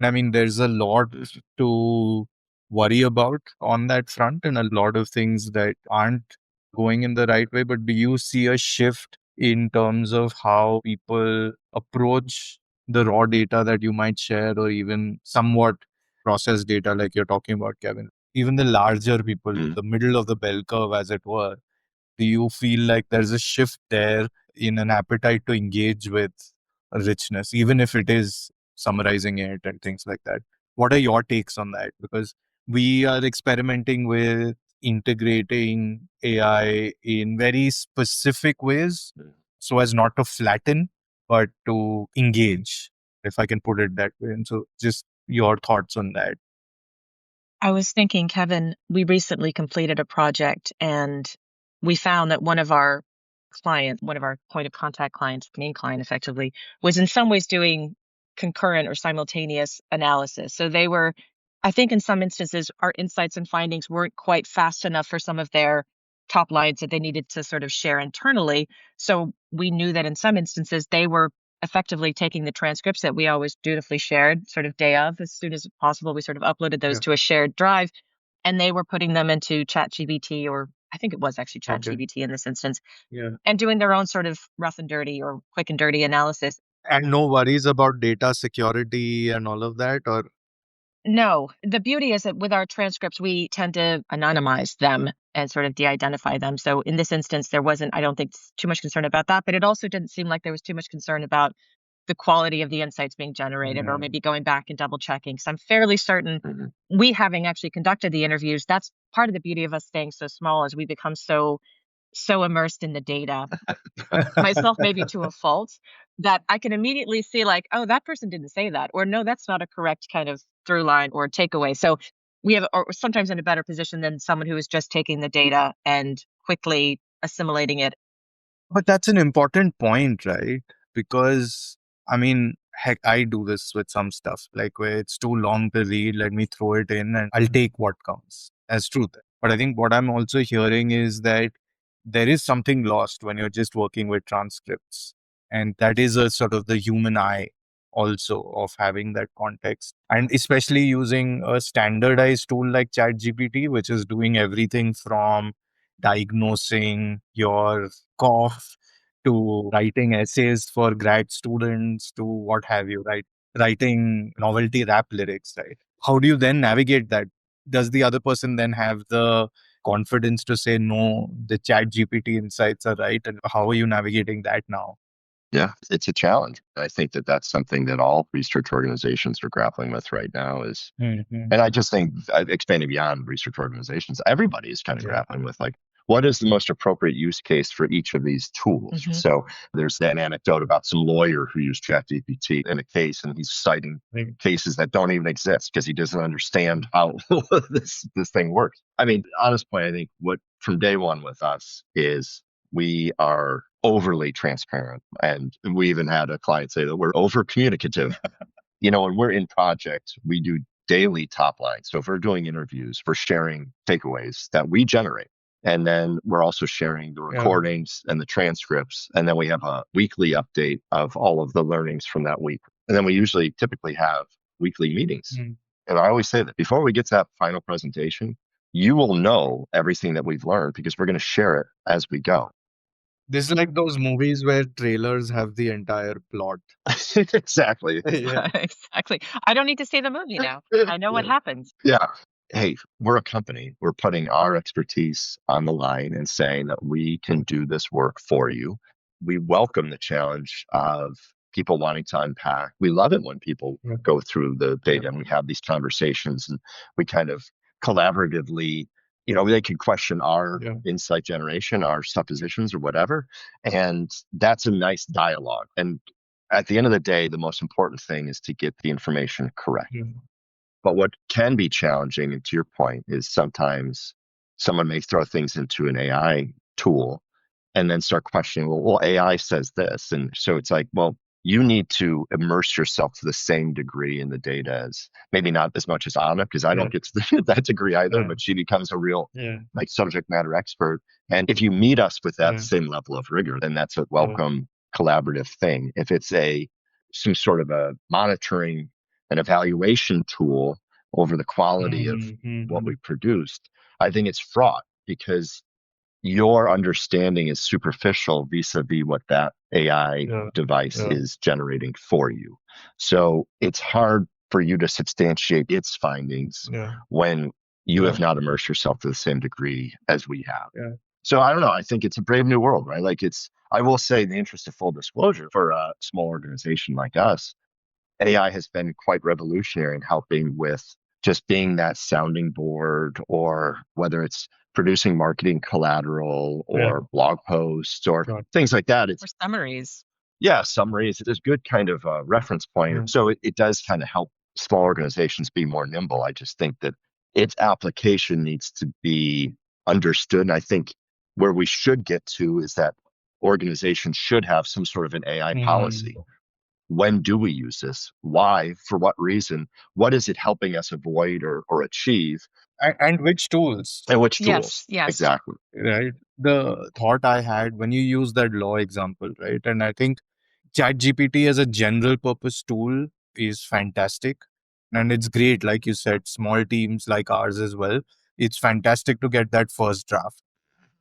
I mean, there's a lot to worry about on that front, and a lot of things that aren't going in the right way, but do you see a shift in terms of how people approach the raw data that you might share, or even somewhat processed data like you're talking about, Kevin? Even the larger people, the middle of the bell curve, as it were, do you feel like there's a shift there in an appetite to engage with richness, even if it is summarizing it and things like that? What are your takes on that? Because we are experimenting with integrating AI in very specific ways so as not to flatten, but to engage, if I can put it that way. And so just your thoughts on that. I was thinking, Kevin, we recently completed a project and we found that one of our clients, one of our point of contact clients, main client effectively, was in some ways doing concurrent or simultaneous analysis. So they were, I think in some instances, our insights and findings weren't quite fast enough for some of their top lines that they needed to sort of share internally. So we knew that in some instances they were effectively taking the transcripts that we always dutifully shared sort of day of, as soon as possible. We sort of uploaded those to a shared drive, and they were putting them into ChatGPT, or I think it was actually ChatGPT in this instance, and doing their own sort of rough and dirty or quick and dirty analysis. And no worries about data security and all of that, or No, the beauty is that with our transcripts, we tend to anonymize them and sort of de-identify them. So in this instance, there wasn't, I don't think, too much concern about that, but it also didn't seem like there was too much concern about the quality of the insights being generated, or maybe going back and double checking. So I'm fairly certain, we having actually conducted the interviews, that's part of the beauty of us staying so small, is we become so immersed in the data, myself maybe to a fault, that I can immediately see like, oh, that person didn't say that, or no, that's not a correct kind of through line or takeaway. So we have, or sometimes in a better position than someone who is just taking the data and quickly assimilating it. But that's an important point, right? Because, I mean, heck, I do this with some stuff, like where it's too long to read, let me throw it in and I'll take what comes as truth. But I think what I'm also hearing is that there is something lost when you're just working with transcripts. And that is a sort of the human eye also of having that context. And especially using a standardized tool like ChatGPT, which is doing everything from diagnosing your cough to writing essays for grad students to what have you, right? Writing novelty rap lyrics, right? How do you then navigate that? Does the other person then have the confidence to say, no, the chat GPT insights are right? And how are you navigating that now? Yeah, it's a challenge. I think that that's something that all research organizations are grappling with right now is, Mhm. and I just think expanding beyond research organizations, everybody is kind of grappling with like, what is the most appropriate use case for each of these tools? So there's that anecdote about some lawyer who used ChatGPT in a case, and he's citing cases that don't even exist because he doesn't understand how this thing works. I mean, honest point, I think what from day one with us is we are overly transparent, and we even had a client say that we're over communicative. When we're in project, we do daily top lines. So if we're doing interviews, we're sharing takeaways that we generate. And then we're also sharing the recordings and the transcripts. And then we have a weekly update of all of the learnings from that week. And then we typically have weekly meetings. And I always say that before we get to that final presentation, you will know everything that we've learned because we're going to share it as we go. This is like those movies where trailers have the entire plot. Exactly. Yeah. Exactly. I don't need to see the movie now. I know what happens. Yeah. Hey, we're a company. We're putting our expertise on the line and saying that we can do this work for you. We welcome the challenge of people wanting to unpack. We love it when people go through the data and we have these conversations and we kind of collaboratively, they can question our insight generation, our suppositions or whatever. And that's a nice dialogue. And at the end of the day, the most important thing is to get the information correct. But what can be challenging, and to your point, is sometimes someone may throw things into an AI tool and then start questioning, well, AI says this. And so it's like, well, you need to immerse yourself to the same degree in the data as maybe not as much as Anna, because I don't get to that degree either, but she becomes a real like subject matter expert. And if you meet us with that same level of rigor, then that's a welcome collaborative thing. If it's some sort of a monitoring and evaluation tool over the quality of what we produced, I think it's fraught because your understanding is superficial vis-a-vis what that AI device is generating for you. So it's hard for you to substantiate its findings when you have not immersed yourself to the same degree as we have. So I don't know. I think it's a brave new world, right? Like I will say, in the interest of full disclosure, for a small organization like us, AI has been quite revolutionary in helping with just being that sounding board, or whether it's producing marketing collateral or blog posts or things like that. It's Or summaries. summaries. It's a good kind of reference point. So it does kind of help small organizations be more nimble. I just think that its application needs to be understood. And I think where we should get to is that organizations should have some sort of an AI policy. When do we use this? Why? For what reason? What is it helping us avoid or achieve? And which tools, And which Yes, tools? yes. Exactly. right? The thought I had when you use that law example, right? And I think ChatGPT as a general purpose tool is fantastic. And it's great, like you said, small teams like ours as well. It's fantastic to get that first draft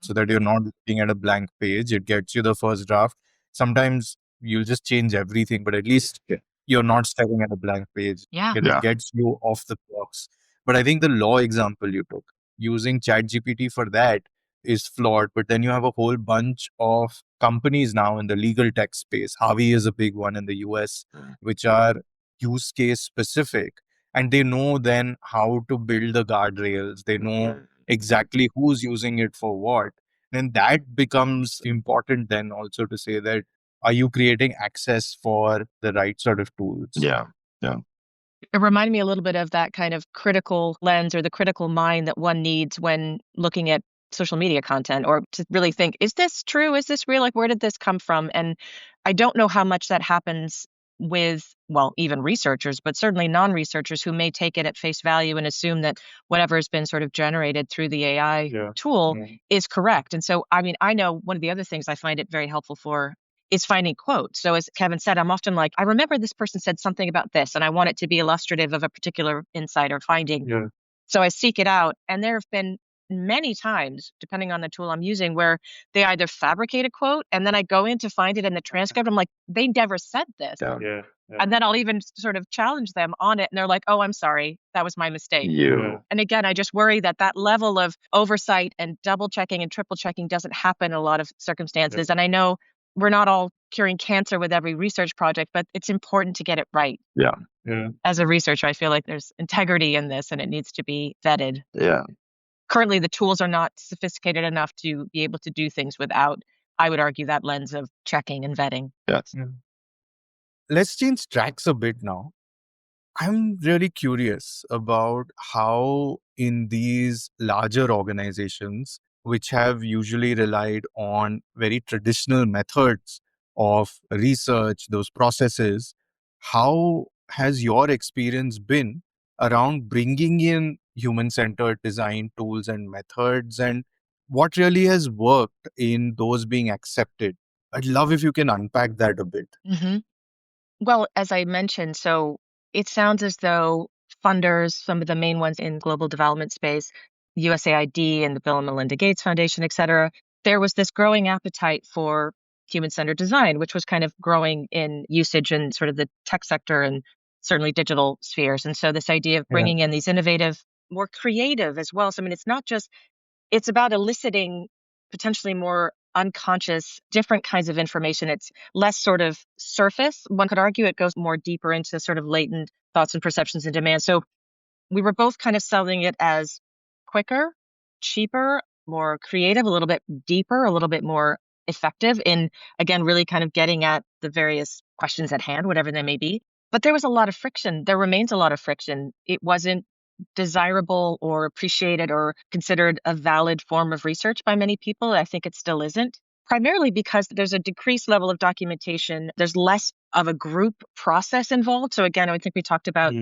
so that you're not looking at a blank page. It gets you the first draft. Sometimes you'll just change everything, but at least you're not staring at a blank page. Yeah. It gets you off the box. But I think the law example you took, using ChatGPT for that is flawed. But then you have a whole bunch of companies now in the legal tech space. Harvey is a big one in the US, which are use case specific. And they know then how to build the guardrails. They know exactly who's using it for what. Then that becomes important then also to say that, are you creating access for the right sort of tools? Yeah. It reminded me a little bit of that kind of critical lens or the critical mind that one needs when looking at social media content, or to really think, is this true? Is this real? Like, where did this come from? And I don't know how much that happens with, well, even researchers, but certainly non-researchers who may take it at face value and assume that whatever has been sort of generated through the AI tool is correct. And so, I mean, I know one of the other things I find it very helpful for is finding quotes. So as Kevin said, I'm often like, I remember this person said something about this, and I want it to be illustrative of a particular insight or finding. So I seek it out. And there have been many times, depending on the tool I'm using, where they either fabricate a quote and then I go in to find it in the transcript. I'm like, they never said this. And then I'll even sort of challenge them on it. And they're like, oh, I'm sorry. That was my mistake. And again, I just worry that that level of oversight and double checking and triple checking doesn't happen in a lot of circumstances. And I know we're not all curing cancer with every research project, but it's important to get it right. As a researcher, I feel like there's integrity in this and it needs to be vetted. Currently, the tools are not sophisticated enough to be able to do things without, I would argue, that lens of checking and vetting. Let's change tracks a bit now. I'm really curious about how in these larger organizations, which have usually relied on very traditional methods of research, those processes, how has your experience been around bringing in human-centered design tools and methods, and what really has worked in those being accepted? I'd love if you can unpack that a bit. Well, as I mentioned, so it sounds as though funders, some of the main ones in global development space, USAID and the Bill and Melinda Gates Foundation, et cetera, there was this growing appetite for human-centered design, which was kind of growing in usage in sort of the tech sector and certainly digital spheres. And so this idea of bringing in these innovative, more creative as well. So, I mean, it's not just, it's about eliciting potentially more unconscious, different kinds of information. It's less sort of surface. One could argue it goes more deeper into sort of latent thoughts and perceptions and demands. So we were both kind of selling it as quicker, cheaper, more creative, a little bit deeper, a little bit more effective in, again, really kind of getting at the various questions at hand, whatever they may be. But there was a lot of friction. There remains a lot of friction. It wasn't desirable or appreciated or considered a valid form of research by many people. I think it still isn't, primarily because there's a decreased level of documentation. There's less of a group process involved. So again, I think we talked about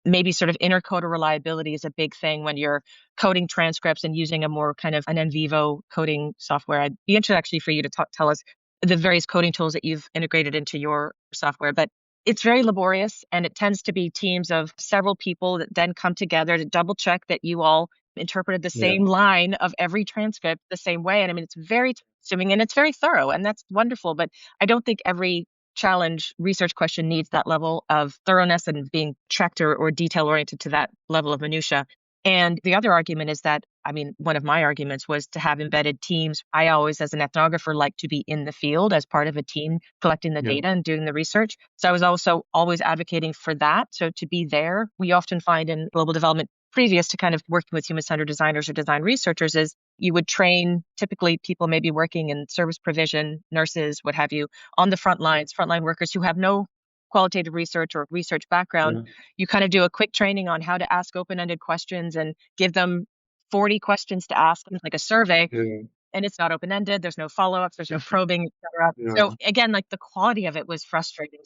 maybe sort of intercoder reliability is a big thing when you're coding transcripts and using a more kind of an in vivo coding software. I'd be interested actually for you to tell us the various coding tools that you've integrated into your software. But it's very laborious, and it tends to be teams of several people that then come together to double check that you all interpreted the same line of every transcript the same way. And I mean, it's very assuming and it's very thorough, and that's wonderful. But I don't think every challenge research question needs that level of thoroughness and being checked or detail oriented to that level of minutia. And the other argument is that, I mean, one of my arguments was to have embedded teams. I always, as an ethnographer, like to be in the field as part of a team collecting the data and doing the research. So I was also always advocating for that. So to be there, we often find in global development, previous to kind of working with human-centered designers or design researchers, is you would train typically people maybe working in service provision, nurses, what have you, on the front lines, frontline workers who have no qualitative research or research background. You kind of do a quick training on how to ask open-ended questions and give them 40 questions to ask, like a survey. And it's not open-ended. There's no follow-ups. There's no probing, etc. So again, like the quality of it was frustrating.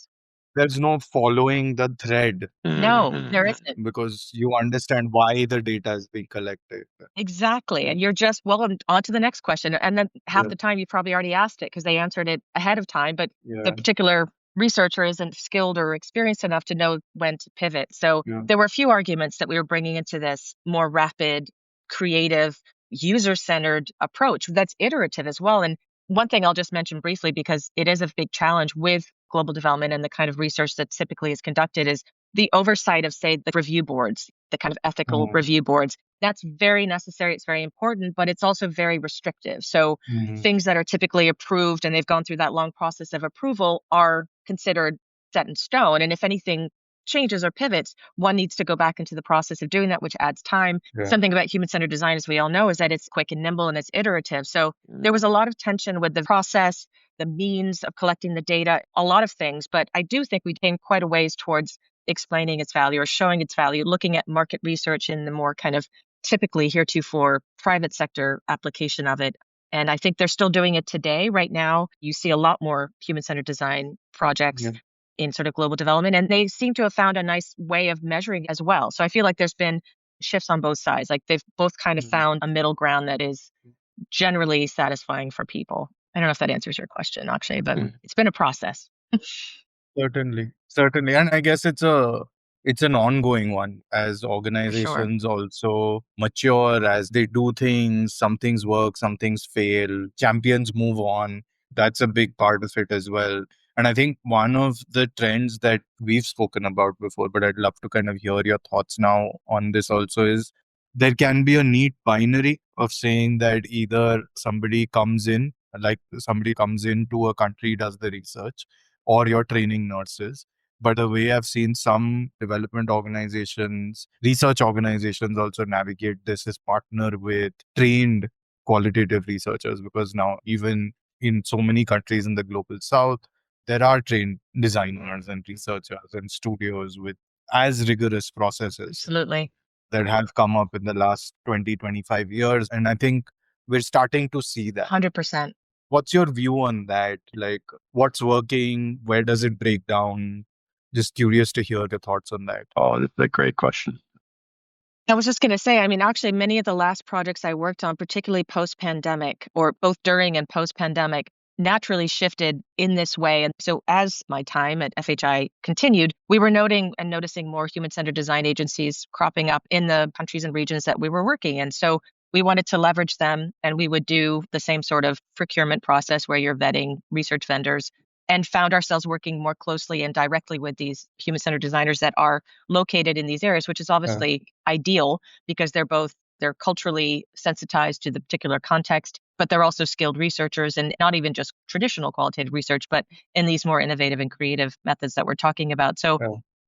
There's no following the thread No, there isn't. because you understand why the data is being collected. Exactly. And you're just, well, on to the next question. And then half the time you probably already asked it because they answered it ahead of time, but the particular researcher isn't skilled or experienced enough to know when to pivot. So there were a few arguments that we were bringing into this more rapid, creative, user-centered approach that's iterative as well. And one thing I'll just mention briefly, because it is a big challenge with global development and the kind of research that typically is conducted, is the oversight of, say, the review boards, the kind of ethical review boards. That's very necessary. It's very important, but it's also very restrictive. So things that are typically approved and they've gone through that long process of approval are considered set in stone. And if anything changes or pivots, one needs to go back into the process of doing that, which adds time. Something about human-centered design, as we all know, is that it's quick and nimble and it's iterative. So there was a lot of tension with the process, the means of collecting the data, a lot of things. But I do think we came quite a ways towards explaining its value or showing its value, looking at market research in the more kind of typically heretofore private sector application of it. And I think they're still doing it today. Right now, you see a lot more human-centered design projects in sort of global development, and they seem to have found a nice way of measuring as well. So I feel like there's been shifts on both sides. Like they've both kind of found a middle ground that is generally satisfying for people. I don't know if that answers your question, Akshay, but it's been a process. Certainly. And I guess it's an ongoing one as organizations also mature, as they do things, some things work, some things fail, champions move on. That's a big part of it as well. And I think one of the trends that we've spoken about before, but I'd love to kind of hear your thoughts now on this also, is there can be a neat binary of saying that either somebody comes into a country, does the research, or you're training nurses. But the way I've seen some development organizations, research organizations also navigate this is partner with trained qualitative researchers, because now even in so many countries in the global south, there are trained designers and researchers and studios with as rigorous processes Absolutely. that have come up in the last 20, 25 years. And I think we're starting to see that. 100%. What's your view on that? Like, what's working? Where does it break down? Just curious to hear your thoughts on that. Oh, that's a great question. I was just going to say, I mean, actually, many of the last projects I worked on, particularly post-pandemic or both during and post-pandemic, naturally shifted in this way. And so as my time at FHI continued, we were noticing more human-centered design agencies cropping up in the countries and regions that we were working in. So we wanted to leverage them, and we would do the same sort of procurement process where you're vetting research vendors, and found ourselves working more closely and directly with these human-centered designers that are located in these areas, which is obviously ideal because they're culturally sensitized to the particular context, but they're also skilled researchers, and not even just traditional qualitative research, but in these more innovative and creative methods that we're talking about. So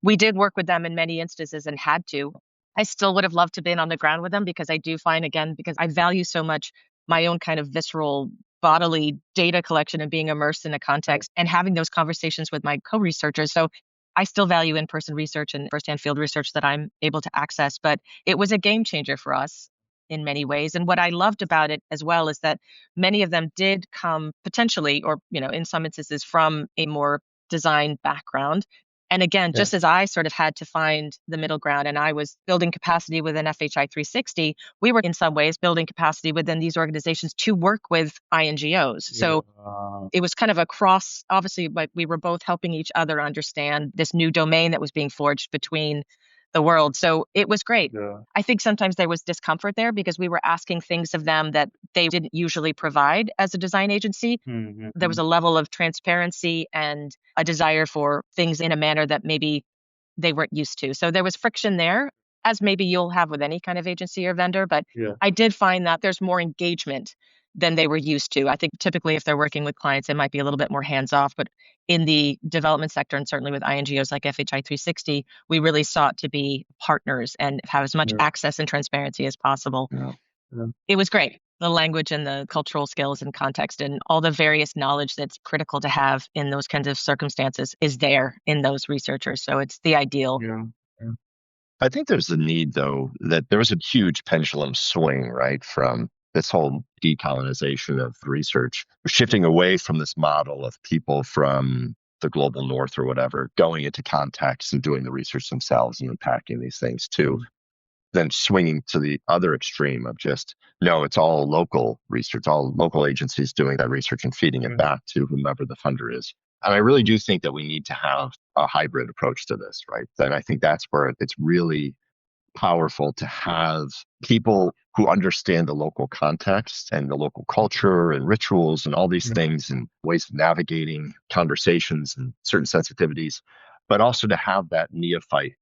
we did work with them in many instances and had to. I still would have loved to have been on the ground with them, because I do find, again, because I value so much my own kind of visceral bodily data collection and being immersed in a context and having those conversations with my co-researchers. So I still value in-person research and firsthand field research that I'm able to access, but it was a game changer for us in many ways. And what I loved about it as well is that many of them did come potentially, or, in some instances, from a more design background. And again, just as I sort of had to find the middle ground and I was building capacity within FHI 360, we were in some ways building capacity within these organizations to work with INGOs. So it was kind of a cross, obviously, but we were both helping each other understand this new domain that was being forged between the world. So it was great. Yeah. I think sometimes there was discomfort there because we were asking things of them that they didn't usually provide as a design agency. There was a level of transparency and a desire for things in a manner that maybe they weren't used to. So there was friction there, as maybe you'll have with any kind of agency or vendor. But Yeah. I did find that there's more engagement than they were used to. I think typically if they're working with clients, it might be a little bit more hands off. But in the development sector, and certainly with INGOs like FHI 360, we really sought to be partners and have as much Yeah. access and transparency as possible. Yeah. Yeah. It was great. The language and the cultural skills and context and all the various knowledge that's critical to have in those kinds of circumstances is there in those researchers. So it's the ideal. Yeah. I think there's a need, though, that there was a huge pendulum swing, right, from this whole decolonization of research, shifting away from this model of people from the global north or whatever, going into context and doing the research themselves and unpacking these things too. Then swinging to the other extreme of just, no, it's all local research, all local agencies doing that research and feeding it back to whomever the funder is. And I really do think that we need to have a hybrid approach to this, right? And I think that's where it's really powerful to have people who understand the local context and the local culture and rituals and all these things and ways of navigating conversations and certain sensitivities, but also to have that neophyte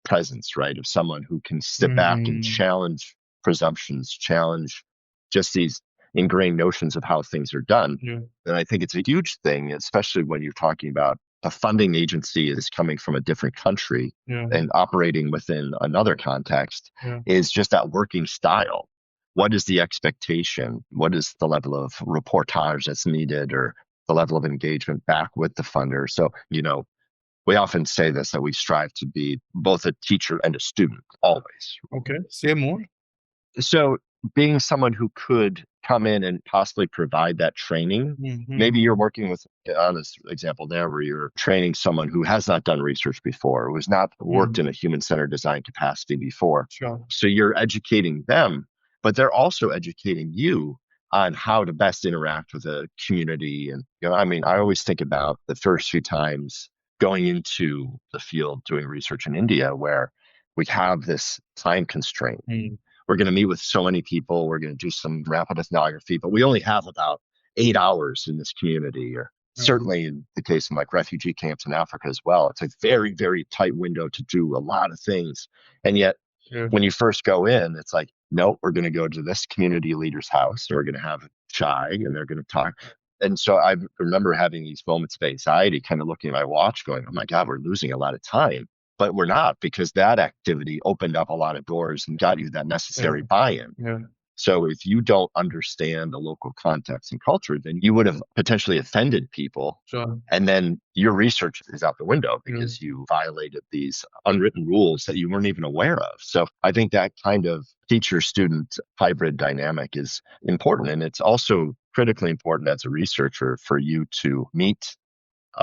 presence, right, of someone who can sit back and challenge presumptions, challenge just these ingrained notions of how things are done. Yeah. And I think it's a huge thing, especially when you're talking about a funding agency is coming from a different country Yeah. and operating within another context, Yeah. is just that working style. What is the expectation? What is the level of reportage that's needed or the level of engagement back with the funder? So, we often say this, that we strive to be both a teacher and a student, always. Okay. Say more. So being someone who could come in and possibly provide that training, maybe you're working with, on this example there, where you're training someone who has not done research before, who has not worked in a human-centered design capacity before. Sure. So you're educating them, but they're also educating you on how to best interact with a community. And, I always think about the first few times going into the field doing research in India, where we have this time constraint. We're going to meet with so many people. We're going to do some rapid ethnography, but we only have about 8 hours in this community, or certainly in the case of like refugee camps in Africa as well. It's a very, very tight window to do a lot of things. And yet when you first go in, it's like, no, we're going to go to this community leader's house and we're going to have a chai and they're going to talk. And so I remember having these moments of anxiety, kind of looking at my watch going, oh my God, we're losing a lot of time. But we're not, because that activity opened up a lot of doors and got you that necessary buy-in. Yeah. So if you don't understand the local context and culture, then you would have potentially offended people. Sure. And then your research is out the window because you violated these unwritten rules that you weren't even aware of. So I think that kind of teacher-student hybrid dynamic is important. And it's also critically important as a researcher for you to meet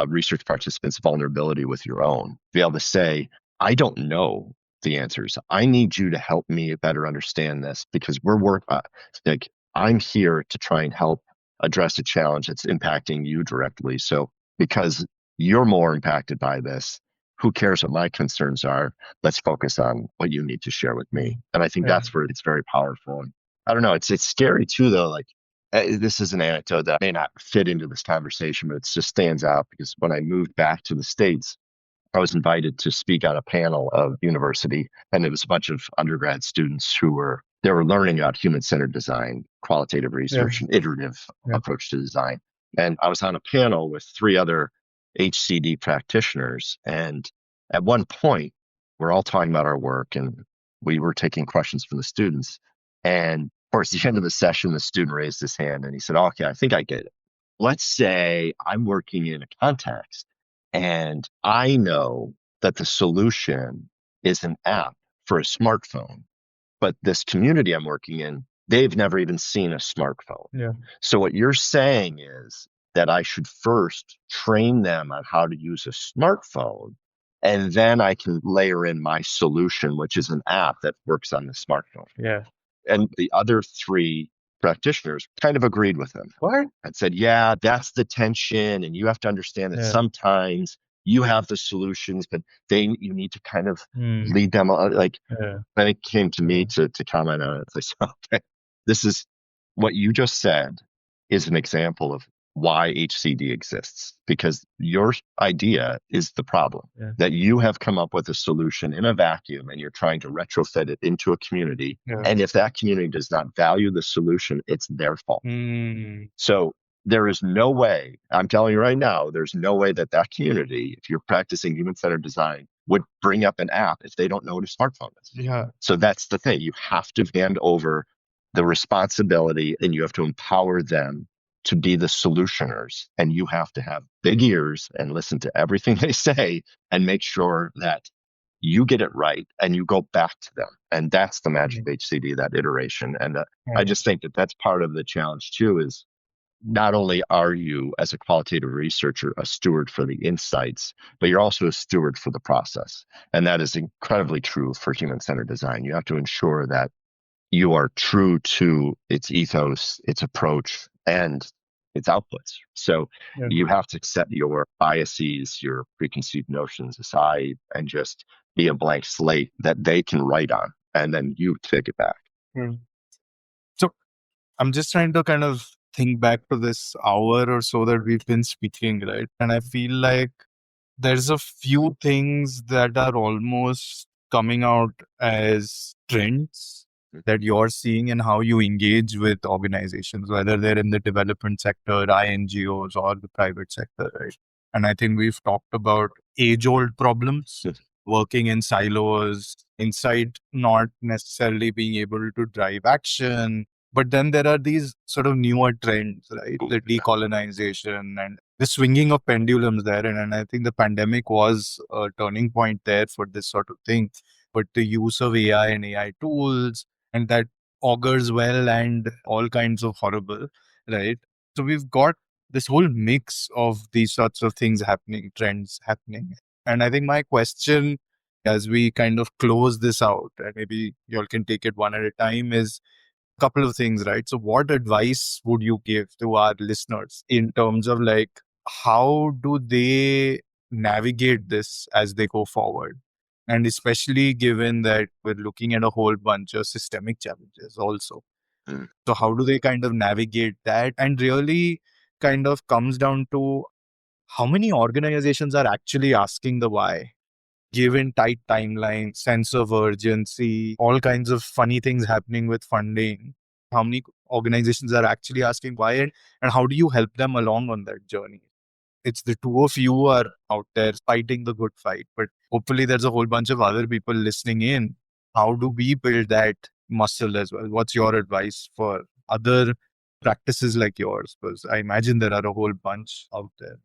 research participants' vulnerability with your own. Be able to say, I don't know the answers. I need you to help me better understand this, because I'm here to try and help address a challenge that's impacting you directly. So because you're more impacted by this, who cares what my concerns are? Let's focus on what you need to share with me. And I think that's where it's very powerful. And I don't know, it's scary too, though. Like, this is an anecdote that may not fit into this conversation, but it just stands out because when I moved back to the States, I was invited to speak on a panel of university, and it was a bunch of undergrad students who were learning about human-centered design, qualitative research, and iterative approach to design. And I was on a panel with 3 other HCD practitioners. And at one point, we're all talking about our work and we were taking questions from the students. And of course, at the end of the session, the student raised his hand and he said, okay, I think I get it. Let's say I'm working in a context and I know that the solution is an app for a smartphone, but this community I'm working in, they've never even seen a smartphone. Yeah. So what you're saying is that I should first train them on how to use a smartphone, and then I can layer in my solution, which is an app that works on the smartphone. Yeah. And the other 3 practitioners kind of agreed with him. What? And said, yeah, that's the tension. And you have to understand that sometimes you have the solutions, but you need to kind of Mm. lead them. Like, Yeah. when it came to me Yeah. to comment on it, it's like, okay, this is what you just said is an example of why HCD exists, because your idea is the problem. Yeah. That you have come up with a solution in a vacuum and you're trying to retrofit it into a community. Yeah. And if that community does not value the solution, it's their fault. Mm. So there is no way, I'm telling you right now, there's no way that that community, if you're practicing human-centered design, would bring up an app if they don't know what a smartphone is. Yeah. So that's the thing. You have to hand over the responsibility and you have to empower them to be the solutioners. And you have to have big ears and listen to everything they say and make sure that you get it right and you go back to them. And that's the magic of HCD, that iteration. And I just think that that's part of the challenge too, is not only are you, as a qualitative researcher, a steward for the insights, but you're also a steward for the process. And that is incredibly true for human-centered design. You have to ensure that you are true to its ethos, its approach, and its outputs. So Yeah. you have to set your biases, your preconceived notions aside, and just be a blank slate that they can write on, and then you take it back. Mm. So I'm just trying to kind of think back to this hour or so that we've been speaking, right? And I feel like there's a few things that are almost coming out as trends that you're seeing in how you engage with organizations, whether they're in the development sector, INGOs, or the private sector, right? And I think we've talked about age-old problems, Yes. working in silos, insight not necessarily being able to drive action. But then there are these sort of newer trends, right? The decolonization and the swinging of pendulums there. And I think the pandemic was a turning point there for this sort of thing. But the use of AI and AI tools, and that augurs well and all kinds of horrible, right? So we've got this whole mix of these sorts of things happening, trends happening. And I think my question, as we kind of close this out, and maybe you all can take it one at a time, is couple of things, right? So what advice would you give to our listeners in terms of like, how do they navigate this as they go forward? And especially given that we're looking at a whole bunch of systemic challenges also. Mm. So how do they kind of navigate that? And really kind of comes down to how many organizations are actually asking the why? Given tight timelines, sense of urgency, all kinds of funny things happening with funding, how many organizations are actually asking why, and how do you help them along on that journey? It's the two of you are out there fighting the good fight, but hopefully there's a whole bunch of other people listening in. How do we build that muscle as well? What's your advice for other practices like yours? Because I imagine there are a whole bunch out there.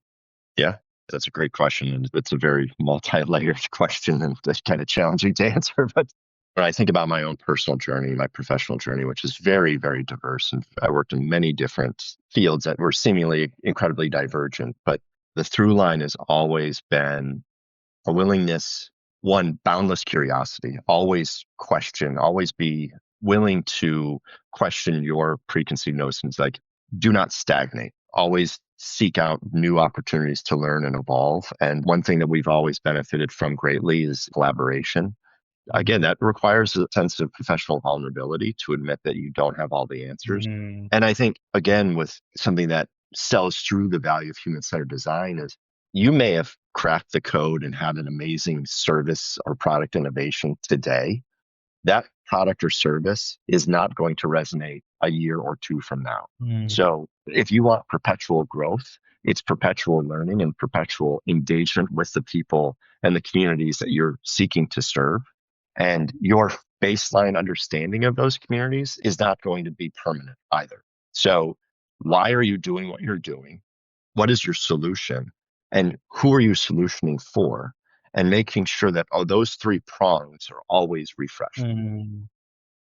Yeah, that's a great question. And it's a very multi-layered question and it's kind of challenging to answer. But when I think about my own personal journey, my professional journey, which is very, very diverse, and I worked in many different fields that were seemingly incredibly divergent, but the through line has always been a willingness, one, boundless curiosity, always question, always be willing to question your preconceived notions. Like, do not stagnate, always seek out new opportunities to learn and evolve. And one thing that we've always benefited from greatly is collaboration. Again, that requires a sense of professional vulnerability to admit that you don't have all the answers. Mm. And I think, again, with something that sells through the value of human-centered design is you may have cracked the code and had an amazing service or product innovation today. That product or service is not going to resonate a year or two from now. Mm. So if you want perpetual growth, it's perpetual learning and perpetual engagement with the people and the communities that you're seeking to serve. And your baseline understanding of those communities is not going to be permanent either. So why are you doing what you're doing? What is your solution? And who are you solutioning for? And making sure that those three prongs are always refreshed. Mm.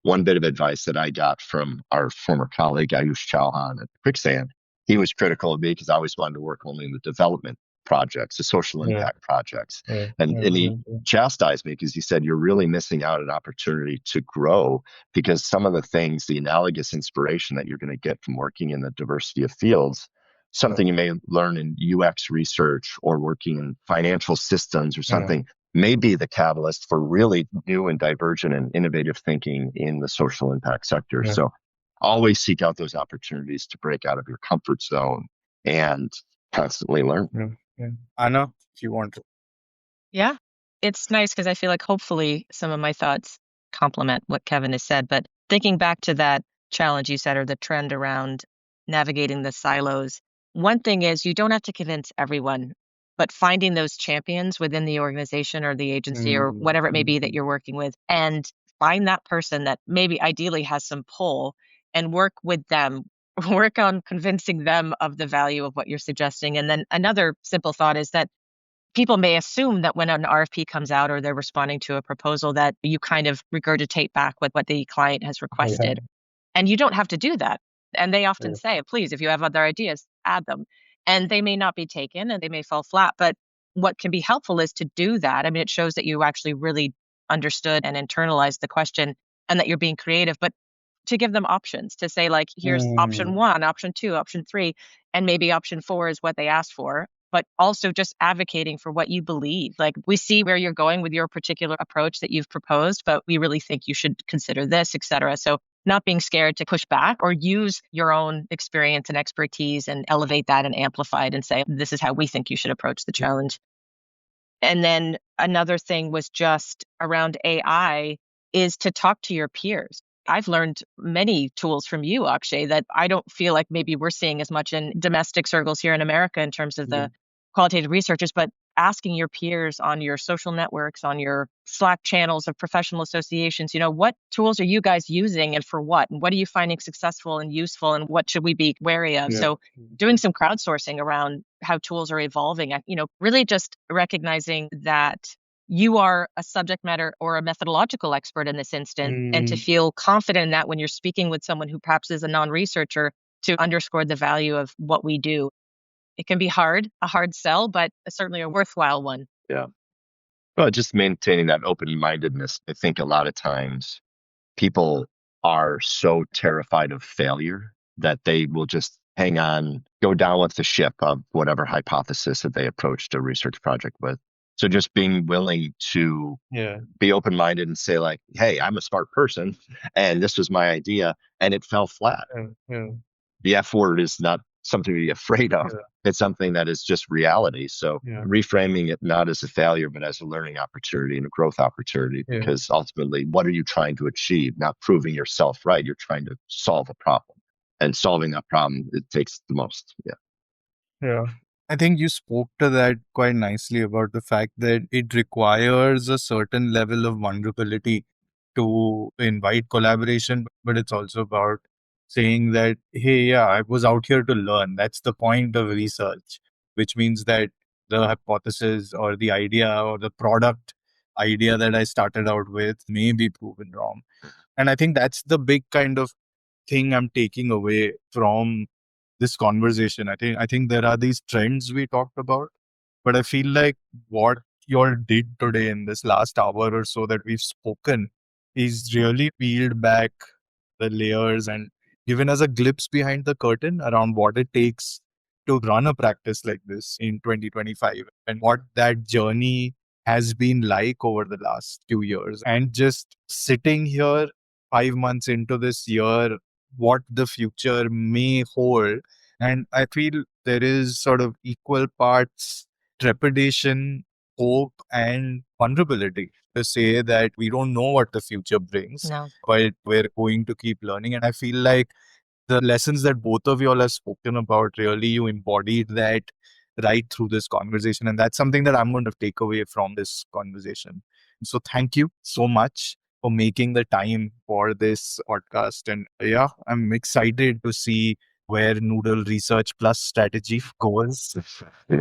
One bit of advice that I got from our former colleague, Ayush Chauhan at Quicksand, he was critical of me because I always wanted to work only in the development projects, the social Yeah. impact projects. Yeah. And he chastised me because he said, you're really missing out an opportunity to grow, because some of the things, the analogous inspiration that you're going to get from working in the diversity of fields something you may learn in UX research or working in financial systems or something may be the catalyst for really new and divergent and innovative thinking in the social impact sector. So always seek out those opportunities to break out of your comfort zone and constantly learn. Anna, if you want to. Yeah, it's nice because I feel like hopefully some of my thoughts complement what Kevin has said. But thinking back to that challenge you said, or the trend around navigating the silos, one thing is you don't have to convince everyone, but finding those champions within the organization or the agency or whatever it may be that you're working with, and find that person that maybe ideally has some pull and work with them. Work on convincing them of the value of what you're suggesting. And then another simple thought is that people may assume that when an RFP comes out or they're responding to a proposal that you kind of regurgitate back with what the client has requested. And you don't have to do that. And they often say, please, if you have other ideas, add them. And they may not be taken and they may fall flat. But what can be helpful is to do that. I mean, it shows that you actually really understood and internalized the question and that you're being creative. But to give them options, to say, like, here's option 1, option 2, option 3, and maybe option 4 is what they asked for, but also just advocating for what you believe. Like, we see where you're going with your particular approach that you've proposed, but we really think you should consider this, et cetera. So not being scared to push back or use your own experience and expertise and elevate that and amplify it and say, this is how we think you should approach the challenge. And then another thing was just around AI is to talk to your peers. I've learned many tools from you, Akshay, that I don't feel like maybe we're seeing as much in domestic circles here in America in terms of the qualitative researchers, but asking your peers on your social networks, on your Slack channels of professional associations, what tools are you guys using and for what? And what are you finding successful and useful and what should we be wary of? So doing some crowdsourcing around how tools are evolving, really just recognizing that you are a subject matter or a methodological expert in this instance, and to feel confident in that when you're speaking with someone who perhaps is a non-researcher, to underscore the value of what we do. It can be a hard sell, but certainly a worthwhile one. Yeah. Well, just maintaining that open-mindedness. I think a lot of times people are so terrified of failure that they will just hang on, go down with the ship of whatever hypothesis that they approached a research project with. So just being willing to be open-minded and say, like, hey, I'm a smart person and this was my idea and it fell flat. The F word is not something to be afraid of. It's something that is just reality. So reframing it not as a failure, but as a learning opportunity and a growth opportunity, because ultimately, what are you trying to achieve? Not proving yourself right. You're trying to solve a problem, and solving that problem, it takes the most. Yeah. I think you spoke to that quite nicely about the fact that it requires a certain level of vulnerability to invite collaboration, but it's also about saying that, hey, I was out here to learn. That's the point of research, which means that the hypothesis or the idea or the product idea that I started out with may be proven wrong. And I think that's the big kind of thing I'm taking away from this conversation. I think there are these trends we talked about, but I feel like what you all did today in this last hour or so that we've spoken is really peeled back the layers and given us a glimpse behind the curtain around what it takes to run a practice like this in 2025 and what that journey has been like over the last few years. And just sitting here 5 months into this year, what the future may hold. And I feel there is sort of equal parts trepidation, hope, and vulnerability to say that we don't know what the future brings, but we're going to keep learning. And I feel like the lessons that both of you all have spoken about, really, you embodied that right through this conversation. And that's something that I'm going to take away from this conversation. So thank you so much for making the time for this podcast. And I'm excited to see where Noodle Research plus Strategy goes in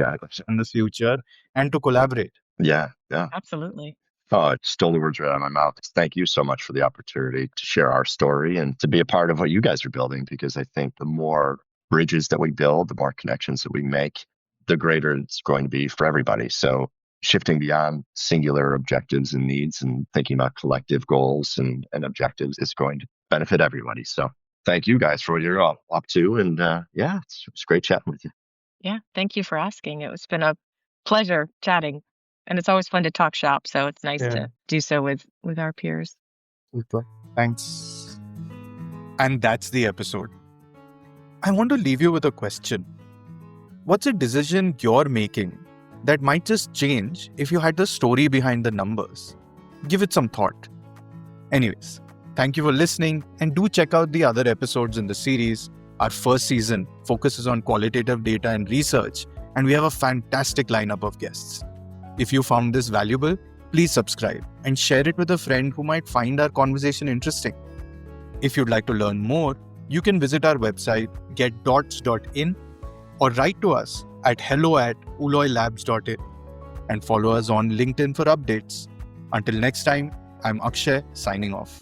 the future and to collaborate. Yeah. Absolutely. Oh, it stole the words right out of my mouth. Thank you so much for the opportunity to share our story and to be a part of what you guys are building, because I think the more bridges that we build, the more connections that we make, the greater it's going to be for everybody. So shifting beyond singular objectives and needs and thinking about collective goals and objectives is going to benefit everybody. So thank you guys for what you're all up to. And it's great chatting with you. Yeah, thank you for asking. It's been a pleasure chatting, and it's always fun to talk shop. So it's nice Yeah. to do so with our peers. Super. Thanks. And that's the episode. I want to leave you with a question. What's a decision you're making that might just change if you had the story behind the numbers? Give it some thought. Anyways, thank you for listening, and do check out the other episodes in the series. Our first season focuses on qualitative data and research, and we have a fantastic lineup of guests. If you found this valuable, please subscribe and share it with a friend who might find our conversation interesting. If you'd like to learn more, you can visit our website getdots.in or write to us at hello@ooloilabs.in and follow us on LinkedIn for updates. Until next time, I'm Akshay signing off.